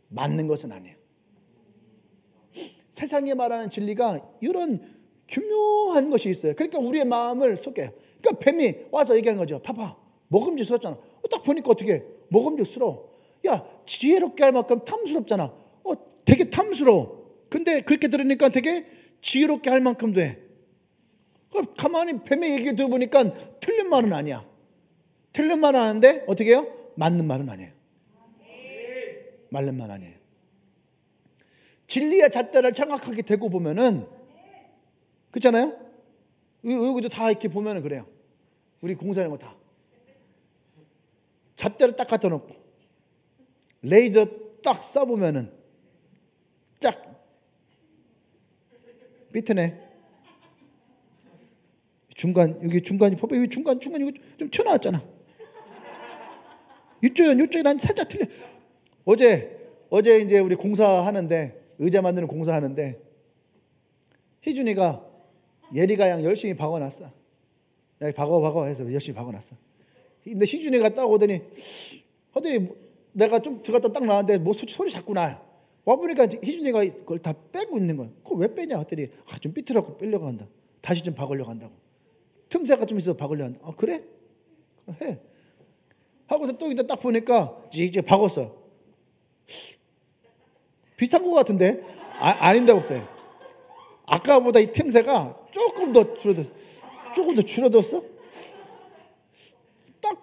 맞는 것은 아니에요. 세상에 말하는 진리가 이런 교묘한 것이 있어요. 그러니까 우리의 마음을 속여요. 그러니까 뱀이 와서 얘기한 거죠. 봐봐, 먹음직스럽잖아. 딱 보니까 어떻게 먹음직스러워. 야, 지혜롭게 할 만큼 탐스럽잖아. 되게 탐스러워. 근데 그렇게 들으니까 되게 지혜롭게 할 만큼 돼. 가만히 뱀의 얘기 들어보니까 틀린 말은 아니야. 틀린 말은 아는데 어떻게 해요? 맞는 말은 아니에요. 맞는 말 아니에요. 진리의 잣대를 정확하게 대고 보면은 그렇잖아요? 여기도 다 이렇게 보면은 그래요. 우리 공사하는 거 다. 잣대를 딱 갖다 놓고 레이더 딱 쏴보면은 짝 삐트네. 중간 여기 중간이 봐봐. 여기 중간 이거 좀 튀어나왔잖아. 이쪽이 난 살짝 틀려. 어제 이제 우리 공사하는데 의자 만드는 공사하는데 희준이가 예리가 양 열심히 박아놨어. 야, 박아 해서 열심히 박아놨어. 근데 희준이가 딱 오더니 내가 좀 들어갔다 딱 나왔는데 뭐 소리 자꾸 나. 와보니까 희준이가 그걸 다 빼고 있는 거야. 그거 왜 빼냐 했더니 좀 삐뚤어갖고 빼려고 한다. 다시 좀 박으려고 한다고. 틈새가 좀 있어서 박으려고 한다. 그래? 해. 하고서 또 이따 딱 보니까 이제 박았어. 비슷한 것 같은데? 아닌데 목사님. 아까보다 이 틈새가 조금 더 줄어들었어. 딱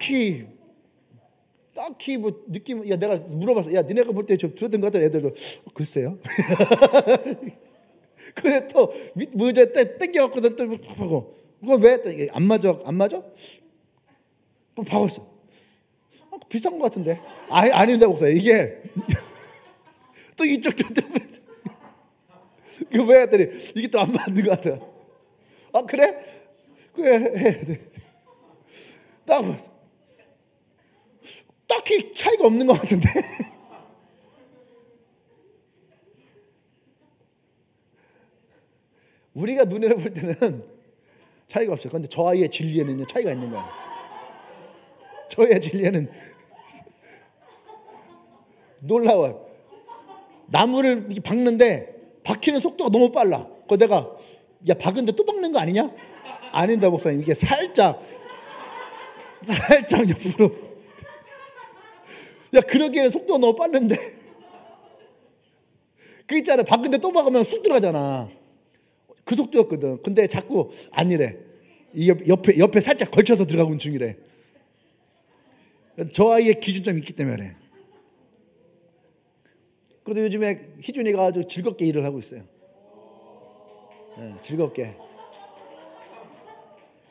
딱히 뭐 느낌, 야 내가 물어봤어. 야 니네가 볼 때 좀 들었던 것 같아. 애들도 글쎄요. 근데 또 모자 땡겨갖고 또 하고 그거 왜 안 맞아? 또 박았어. 비싼 것 같은데. 아닌데 목사 이게 또 이쪽도 이거 왜 했더니 이게 또 안 맞는 것 같아. 아 그래? 그래. 딱히 차이가 없는 것 같은데. 우리가 눈으로 볼 때는 차이가 없어요. 그런데 저 아이의 진리에는 차이가 있는 거야. 저의 진리에는 놀라워요. 나무를 박는데 박히는 속도가 너무 빨라. 그거 내가 야 박은데 또 박는 거 아니냐? 아닌데 목사님 이게 살짝 옆으로. 야 그러기에는 속도가 너무 빠른데 그 있잖아 박은데 또 박으면 쑥 들어가잖아. 그 속도였거든. 근데 자꾸 아니래. 이게 옆에 살짝 걸쳐서 들어가고 있는 중이래. 저 아이의 기준점이 있기 때문에 그래. 그래도 요즘에 희준이가 아주 즐겁게 일을 하고 있어요. 네, 즐겁게.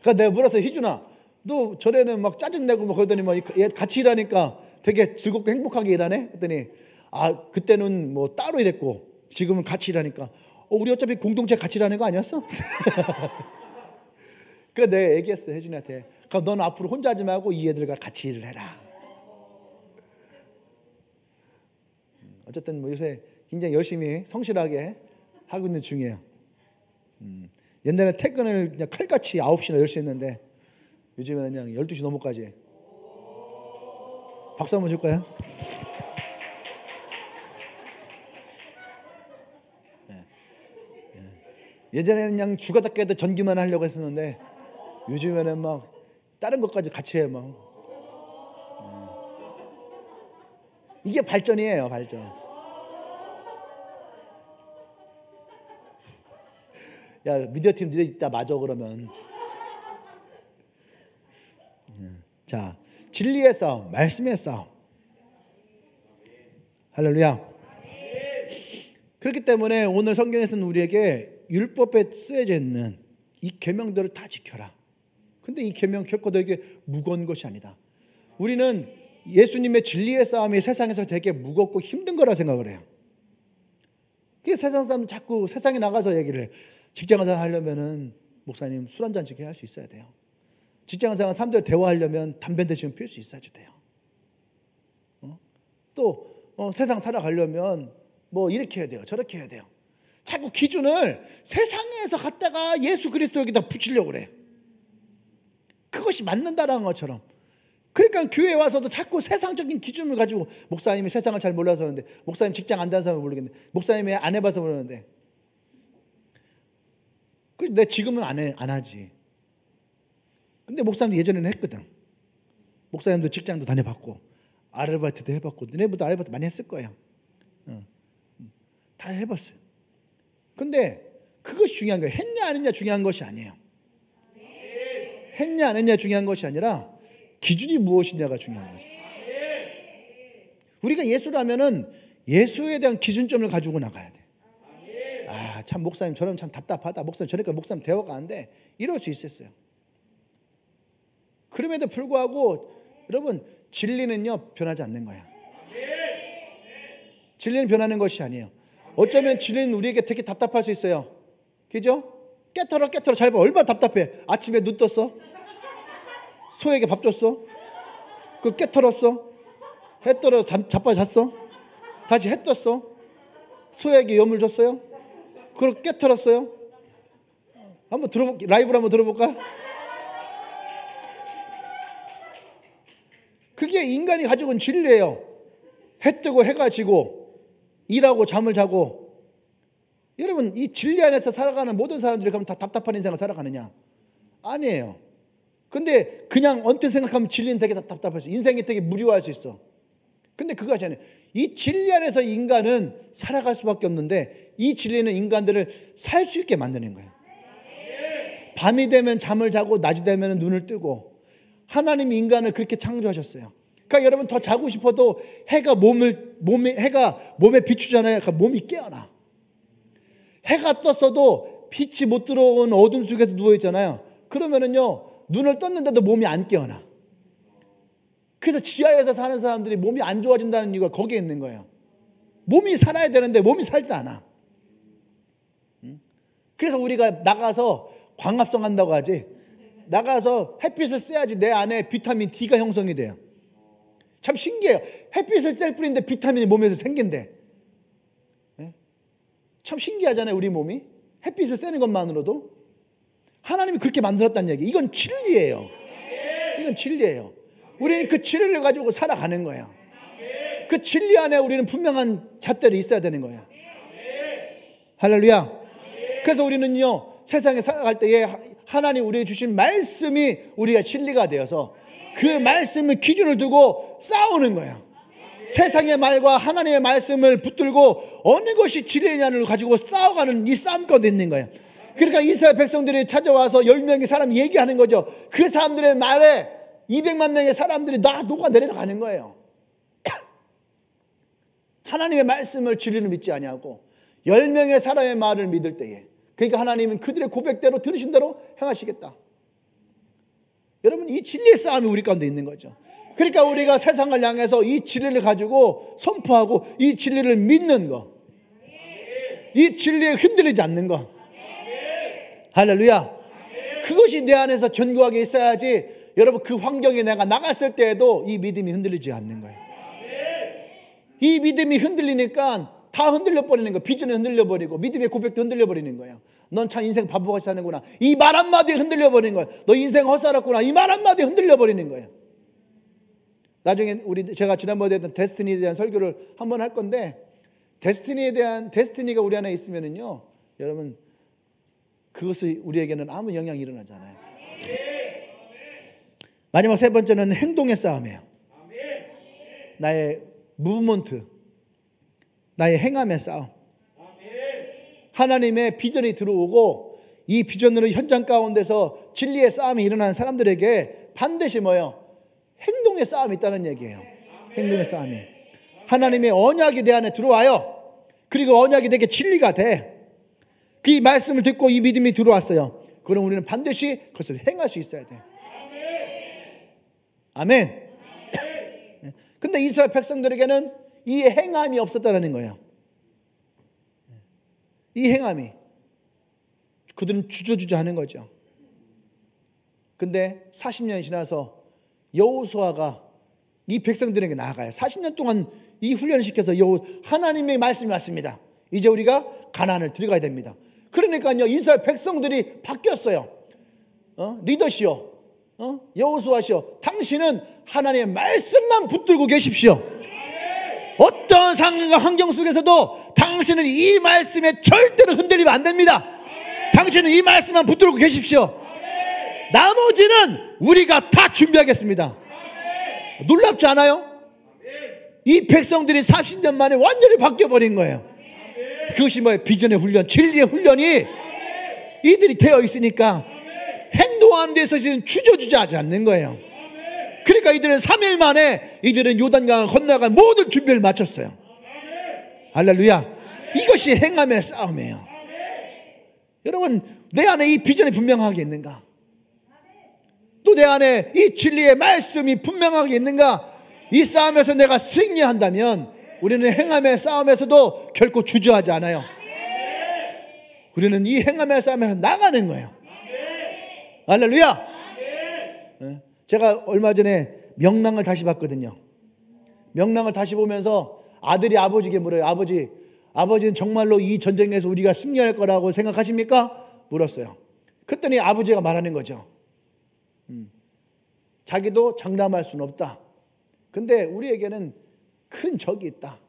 그러니까 내가 물었어요. 희준아 너 전에는 막 짜증내고 뭐 그러더니 뭐 얘 같이 일하니까 되게 즐겁고 행복하게 일하네? 했더니 아 그때는 뭐 따로 일했고 지금은 같이 일하니까 우리 어차피 공동체 같이 일하는 거 아니었어? 그래 내가 얘기했어 혜준이한테. 그럼 넌 앞으로 혼자 하지 말고 이 애들과 같이 일을 해라. 어쨌든 뭐 요새 굉장히 열심히 성실하게 하고 있는 중이에요. 옛날에 퇴근을 그냥 칼같이 9시나 10시 했는데 요즘에는 그냥 12시 넘어까지 해. 박수 한번 줄까요? 예전에는 그냥 죽었다 깨도 전기만 하려고 했었는데 요즘에는 막 다른 것까지 같이 해 막. 이게 발전이에요, 발전. 야 미디어 팀 니네 이따 맞아 그러면. 자 진리의 싸움, 말씀의 싸움. 할렐루야. 그렇기 때문에 오늘 성경에서는 우리에게 율법에 쓰여져 있는 이 계명들을 다 지켜라. 근데 이 계명 결코 되게 무거운 것이 아니다. 우리는 예수님의 진리의 싸움이 세상에서 되게 무겁고 힘든 거라 생각을 해요. 그래서 세상 사람 자꾸 세상에 나가서 얘기를 해. 직장생활 하려면은 목사님 술 한 잔씩 할 수 있어야 돼요. 직장생활 사람들 대화하려면 담배 한 대씩은 피울 수 있어야 돼요. 또 세상 살아가려면 뭐 이렇게 해야 돼요, 저렇게 해야 돼요. 자꾸 기준을 세상에서 갖다가 예수 그리스도에게다 붙이려고 그래. 그것이 맞는다라는 것처럼. 그러니까 교회에 와서도 자꾸 세상적인 기준을 가지고 목사님이 세상을 잘 몰라서 그러는데 목사님 직장 안 다는 사람은 모르겠는데 목사님이 안 해봐서 모르는데 내 지금은 안 하지. 근데 목사님도 예전에는 했거든. 목사님도 직장도 다녀봤고 아르바이트도 해봤고 너네보다 아르바이트 많이 했을 거예요. 다 해봤어요. 근데 그것이 중요한 거예요. 했냐 안 했냐 중요한 것이 아니에요. 했냐 안 했냐 중요한 것이 아니라 기준이 무엇이냐가 중요한 거죠. 우리가 예수라면은 예수에 대한 기준점을 가지고 나가야 돼. 아, 참 목사님 저러면 참 답답하다. 목사님 저러니까 목사님 대화가 안 돼. 이럴 수 있었어요. 그럼에도 불구하고 여러분 진리는요 변하지 않는 거야. 진리는 변하는 것이 아니에요. 어쩌면 진리는 우리에게 되게 답답할 수 있어요. 그죠? 깨털어 잘 봐. 얼마나 답답해. 아침에 눈 떴어. 소에게 밥 줬어. 그 깨털었어. 해 떨어 자빠 잤어. 다시 해 떴어. 소에게 염을 줬어요. 그걸 깨털었어요. 한번 들어볼게. 라이브로 한번 들어볼까? 그게 인간이 가지고 있는 진리예요. 해 뜨고 해가 지고 일하고 잠을 자고. 여러분 이 진리 안에서 살아가는 모든 사람들이 그럼 다 답답한 인생을 살아가느냐? 아니에요. 근데 그냥 언뜻 생각하면 진리는 되게 답답할 수 있어. 인생이 되게 무료할 수 있어. 근데 그것이 아니에요. 이 진리 안에서 인간은 살아갈 수밖에 없는데 이 진리는 인간들을 살 수 있게 만드는 거예요. 밤이 되면 잠을 자고 낮이 되면 눈을 뜨고 하나님이 인간을 그렇게 창조하셨어요. 그러니까 여러분 더 자고 싶어도 해가 몸에 비추잖아요. 그러니까 몸이 깨어나. 해가 떴어도 빛이 못 들어온 어둠 속에서 누워 있잖아요. 그러면은요 눈을 떴는데도 몸이 안 깨어나. 그래서 지하에서 사는 사람들이 몸이 안 좋아진다는 이유가 거기에 있는 거예요. 몸이 살아야 되는데 몸이 살지 않아. 그래서 우리가 나가서 광합성 한다고 하지. 나가서 햇빛을 쐬야지 내 안에 비타민 D가 형성이 돼요. 참 신기해요. 햇빛을 쐴 뿐인데 비타민이 몸에서 생긴대. 참 신기하잖아요, 우리 몸이. 햇빛을 쐬는 것만으로도. 하나님이 그렇게 만들었다는 얘기. 이건 진리예요. 이건 진리예요. 우리는 그 진리를 가지고 살아가는 거예요. 그 진리 안에 우리는 분명한 잣대로 있어야 되는 거예요. 할렐루야. 그래서 우리는요 세상에 살아갈 때에 하나님 우리에게 주신 말씀이 우리가 진리가 되어서 그 말씀을 기준을 두고 싸우는 거예요. 세상의 말과 하나님의 말씀을 붙들고 어느 것이 진리냐를 가지고 싸워가는 이 싸움 가운데 있는 거예요. 그러니까 이스라엘 백성들이 찾아와서 10명의 사람이 얘기하는 거죠. 그 사람들의 말에 200만 명의 사람들이 녹아 내려가는 거예요. 하나님의 말씀을 진리를 믿지 아니하고 10명의 사람의 말을 믿을 때에, 그러니까 하나님은 그들의 고백대로 들으신 대로 행하시겠다. 여러분 이 진리의 싸움이 우리 가운데 있는 거죠. 그러니까 우리가 세상을 향해서 이 진리를 가지고 선포하고 이 진리를 믿는 거, 이 진리에 흔들리지 않는 거. 할렐루야. 그것이 내 안에서 견고하게 있어야지 여러분 그 환경에 내가 나갔을 때에도 이 믿음이 흔들리지 않는 거예요. 이 믿음이 흔들리니까 다 흔들려 버리는 거예요. 비전이 흔들려 버리고 믿음의 고백도 흔들려 버리는 거예요. 넌 참 인생 바보같이 사는구나. 이 말 한마디에 흔들려 버리는 거예요. 너 인생 헛살았구나. 이 말 한마디에 흔들려 버리는 거예요. 나중에 제가 지난번에 했던 데스티니에 대한 설교를 한번 할 건데, 데스티니가 우리 안에 있으면은요 여러분 그것이 우리에게는 아무 영향이 일어나지 않아요. 마지막 세 번째는 행동의 싸움이에요. 나의 무브먼트, 나의 행함의 싸움. 하나님의 비전이 들어오고 이 비전으로 현장 가운데서 진리의 싸움이 일어나는 사람들에게 반드시 뭐예요? 행동의 싸움이 있다는 얘기예요. 행동의 싸움이. 하나님의 언약이 내 안에 들어와요. 그리고 언약이 내게 진리가 돼. 그 말씀을 듣고 이 믿음이 들어왔어요. 그럼 우리는 반드시 그것을 행할 수 있어야 돼. 아멘. 근데 이스라엘 백성들에게는 이 행함이 없었다는 거예요. 이 행함이. 그들은 주저주저 하는 거죠. 근데 40년이 지나서 여호수아가 이 백성들에게 나아가요. 40년 동안 이 훈련을 시켜서 하나님의 말씀이 왔습니다. 이제 우리가 가나안을 들어가야 됩니다. 그러니까요 이스라엘 백성들이 바뀌었어요. 리더시오, 여호수아시오, 당신은 하나님의 말씀만 붙들고 계십시오. 어떤 상황과 환경 속에서도 당신은 이 말씀에 절대로 흔들리면 안 됩니다. 당신은 이 말씀만 붙들고 계십시오. 나머지는 우리가 다 준비하겠습니다. 놀랍지 않아요? 이 백성들이 40년 만에 완전히 바뀌어버린 거예요. 그것이 뭐예요? 비전의 훈련, 진리의 훈련이 이들이 되어 있으니까 행동하는 데서 주저주저하지 않는 거예요. 그러니까 이들은 3일 만에 이들은 요단강을 건너갈 모든 준비를 마쳤어요. 할렐루야. 이것이 행함의 싸움이에요. 여러분 내 안에 이 비전이 분명하게 있는가? 또 내 안에 이 진리의 말씀이 분명하게 있는가? 이 싸움에서 내가 승리한다면 우리는 행함의 싸움에서도 결코 주저하지 않아요. 우리는 이 행함의 싸움에서 나가는 거예요. 할렐루야. 제가 얼마 전에 명랑을 다시 봤거든요. 명랑을 다시 보면서 아들이 아버지에게 물어요. 아버지는 정말로 이 전쟁에서 우리가 승리할 거라고 생각하십니까? 물었어요. 그랬더니 아버지가 말하는 거죠. 자기도 장담할 수는 없다. 근데 우리에게는 큰 적이 있다.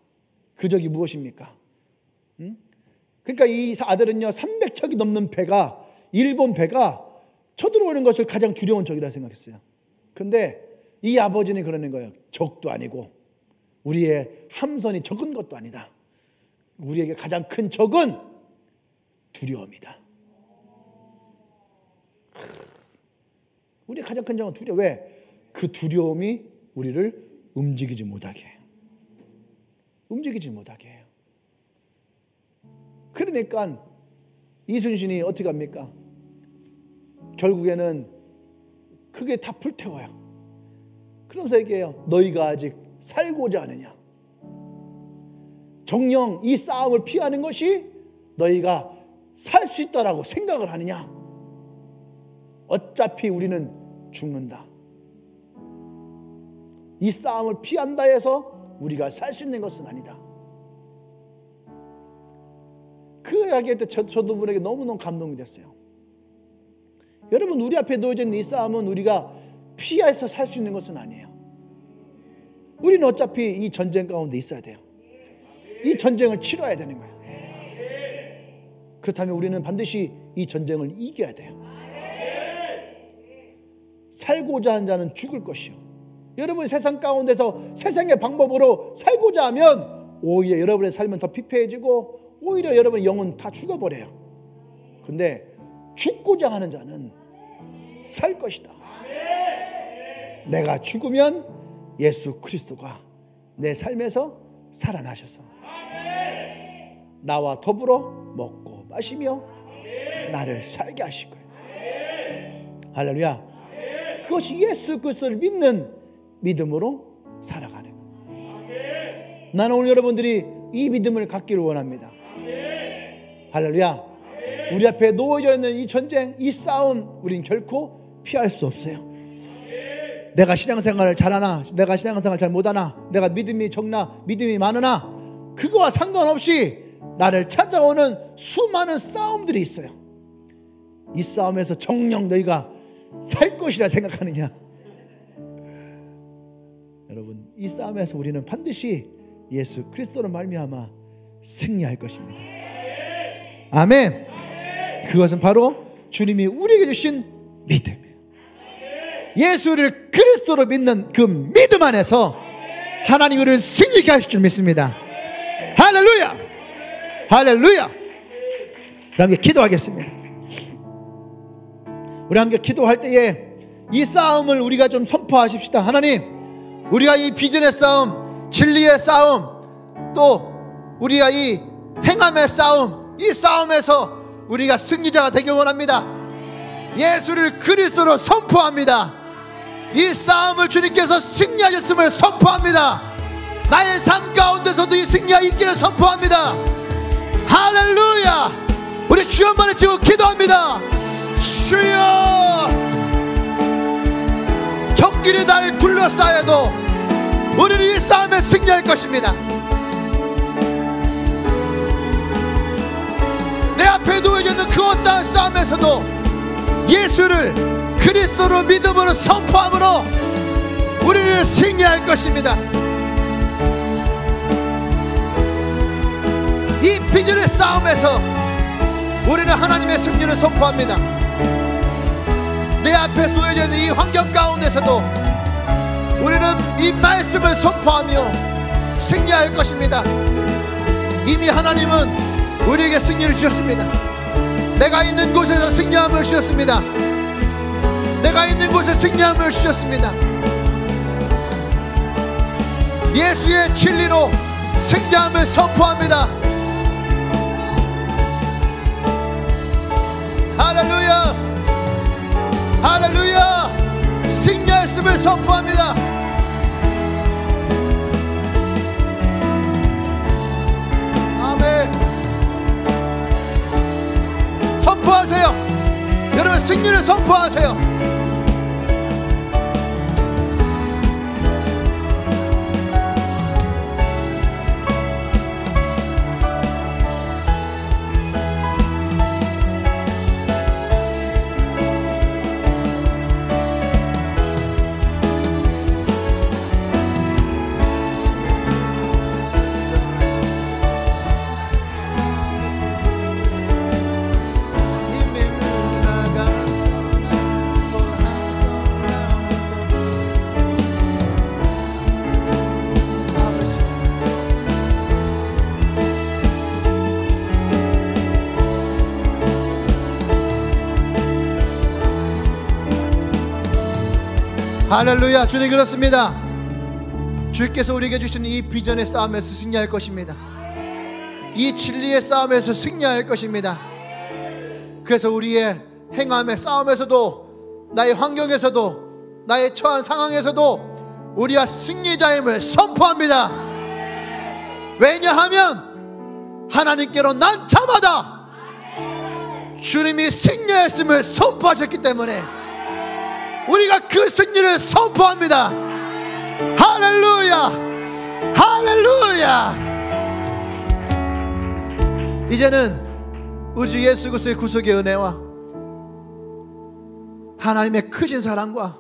그 적이 무엇입니까? 그러니까 이 아들은요 300척이 넘는 배가, 일본 배가 쳐들어오는 것을 가장 두려운 적이라 생각했어요. 근데 이 아버지는 그러는 거예요. 적도 아니고 우리의 함선이 적은 것도 아니다. 우리에게 가장 큰 적은 두려움이다. 우리의 가장 큰 적은 두려워. 왜? 그 두려움이 우리를 움직이지 못하게 해요. 움직이지 못하게 해요. 그러니까 이순신이 어떻게 합니까? 결국에는 그게 다 불태워요. 그러면서 얘기해요. 너희가 아직 살고자 하느냐? 정녕 이 싸움을 피하는 것이 너희가 살 수 있다라고 생각을 하느냐? 어차피 우리는 죽는다. 이 싸움을 피한다 해서 우리가 살 수 있는 것은 아니다. 그 이야기할 때 저도 분에게 너무너무 감동이 됐어요. 여러분, 우리 앞에 놓여져 있는 이 싸움은 우리가 피해서 살 수 있는 것은 아니에요. 우리는 어차피 이 전쟁 가운데 있어야 돼요. 이 전쟁을 치러야 되는 거예요. 그렇다면 우리는 반드시 이 전쟁을 이겨야 돼요. 살고자 하는 자는 죽을 것이요. 여러분, 세상 가운데서 세상의 방법으로 살고자 하면 오히려 여러분의 삶은 더 피폐해지고 오히려 여러분의 영은 다 죽어버려요. 근데 죽고자 하는 자는 살 것이다. 내가 죽으면 예수 그리스도가 내 삶에서 살아나셔서 나와 더불어 먹고 마시며 나를 살게 하실 거예요. 할렐루야. 그것이 예수 그리스도를 믿는 믿음으로 살아가는 거예요. 나는 오늘 여러분들이 이 믿음을 갖기를 원합니다. 할렐루야. 우리 앞에 놓여져 있는 이 전쟁, 이 싸움 우린 결코 피할 수 없어요. 내가 신앙생활을 잘하나, 내가 신앙생활을 잘 못하나, 내가 믿음이 적나, 믿음이 많으나, 그거와 상관없이 나를 찾아오는 수많은 싸움들이 있어요. 이 싸움에서 정녕 너희가 살 것이라 생각하느냐? 여러분, 이 싸움에서 우리는 반드시 예수 그리스도로 말미암아 승리할 것입니다. 아멘. 그것은 바로 주님이 우리에게 주신 믿음이에요. 예수를 그리스도로 믿는 그 믿음 안에서 하나님 우리를 승리케 하실 줄 믿습니다. 할렐루야. 할렐루야. 우리 함께 기도하겠습니다. 우리 함께 기도할 때에 이 싸움을 우리가 좀 선포하십시다. 하나님, 우리가 이 비전의 싸움, 진리의 싸움, 또 우리가 이 행함의 싸움, 이 싸움에서 우리가 승리자가 되길 원합니다. 예수를 그리스도로 선포합니다. 이 싸움을 주님께서 승리하셨음을 선포합니다. 나의 삶 가운데서도 이 승리가 있기를 선포합니다. 할렐루야. 우리 주여 한번 외치고 기도합니다. 주여, 적들이 나를 둘러싸여도 우리는 이 싸움에 승리할 것입니다. 내 앞에 놓여져 있는 그 어떠한 싸움에서도 예수를 그리스도로 믿음으로 선포함으로 우리는 승리할 것입니다. 이 비전의 싸움에서 우리는 하나님의 승리를 선포합니다. 내 앞에 놓여져 있는 이 환경 가운데서도 우리는 이 말씀을 선포하며 승리할 것입니다. 이미 하나님은 우리에게 승리를 주셨습니다. 내가 있는 곳에서 승리함을 주셨습니다. 내가 있는 곳에 승리함을 주셨습니다. 예수의 진리로 승리함을 선포합니다. 할렐루야. 할렐루야. 승리했음을 선포합니다. 아멘. 선포하세요. 여러분, 승리를 선포하세요. 할렐루야. 주님 그렇습니다. 주께서 우리에게 주신 이 비전의 싸움에서 승리할 것입니다. 이 진리의 싸움에서 승리할 것입니다. 그래서 우리의 행함의 싸움에서도, 나의 환경에서도, 나의 처한 상황에서도 우리가 승리자임을 선포합니다. 왜냐하면 하나님께로 난 자마다 주님이 승리했음을 선포하셨기 때문에 우리가 그 승리를 선포합니다. 할렐루야, 할렐루야. 이제는 우주 예수 그리스도의 구속의 은혜와 하나님의 크신 사랑과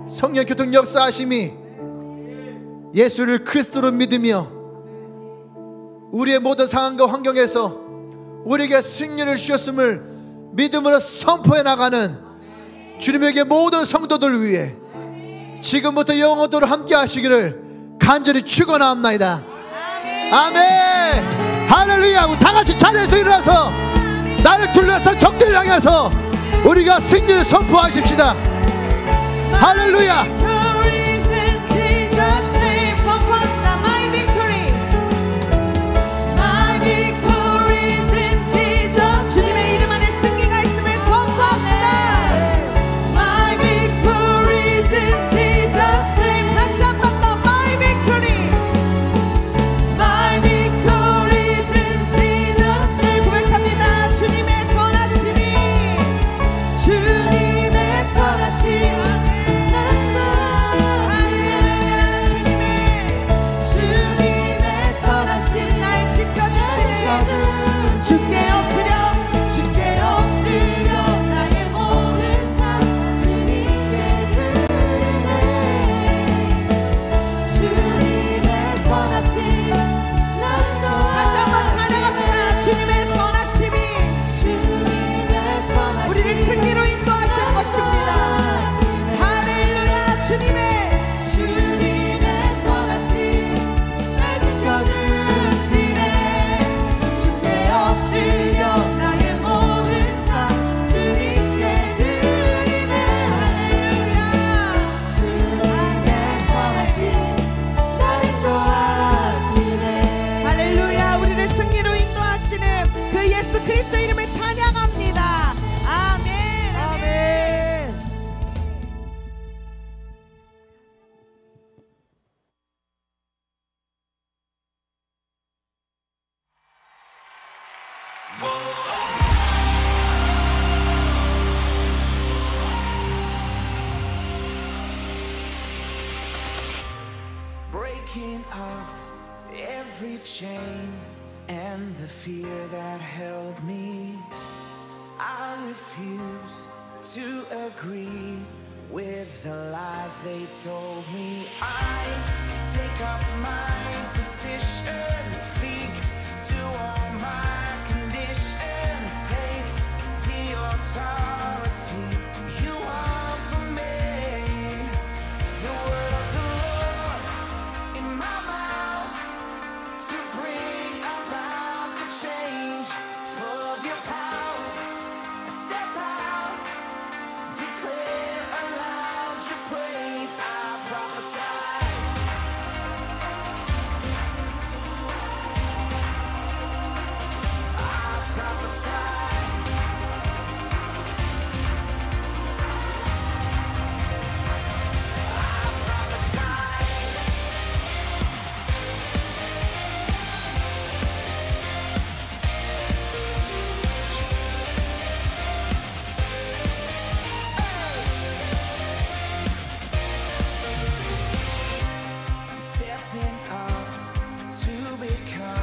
성령 교통 역사하심이 예수를 그리스도로 믿으며 우리의 모든 상황과 환경에서 우리에게 승리를 주셨음을 믿음으로 선포해 나가는 주님에게 모든 성도들 위해 지금부터 영원토록 함께 하시기를 간절히 축원합니다. 아멘. 할렐루야. 다 같이 자리에서 일어나서 나를 둘러싼 적들을 향해서 우리가 승리를 선포하십시다. 할렐루야. Breaking off every chain and the fear that held me, I refuse to agree with the lies they told me. I take up my position, speak to all my conditions, take the authority you want from me. The word of the Lord in my mouth to bring about the change. Full of your power, I step out, declare aloud your praise. I prophesy. I prophesy. Stepping up to become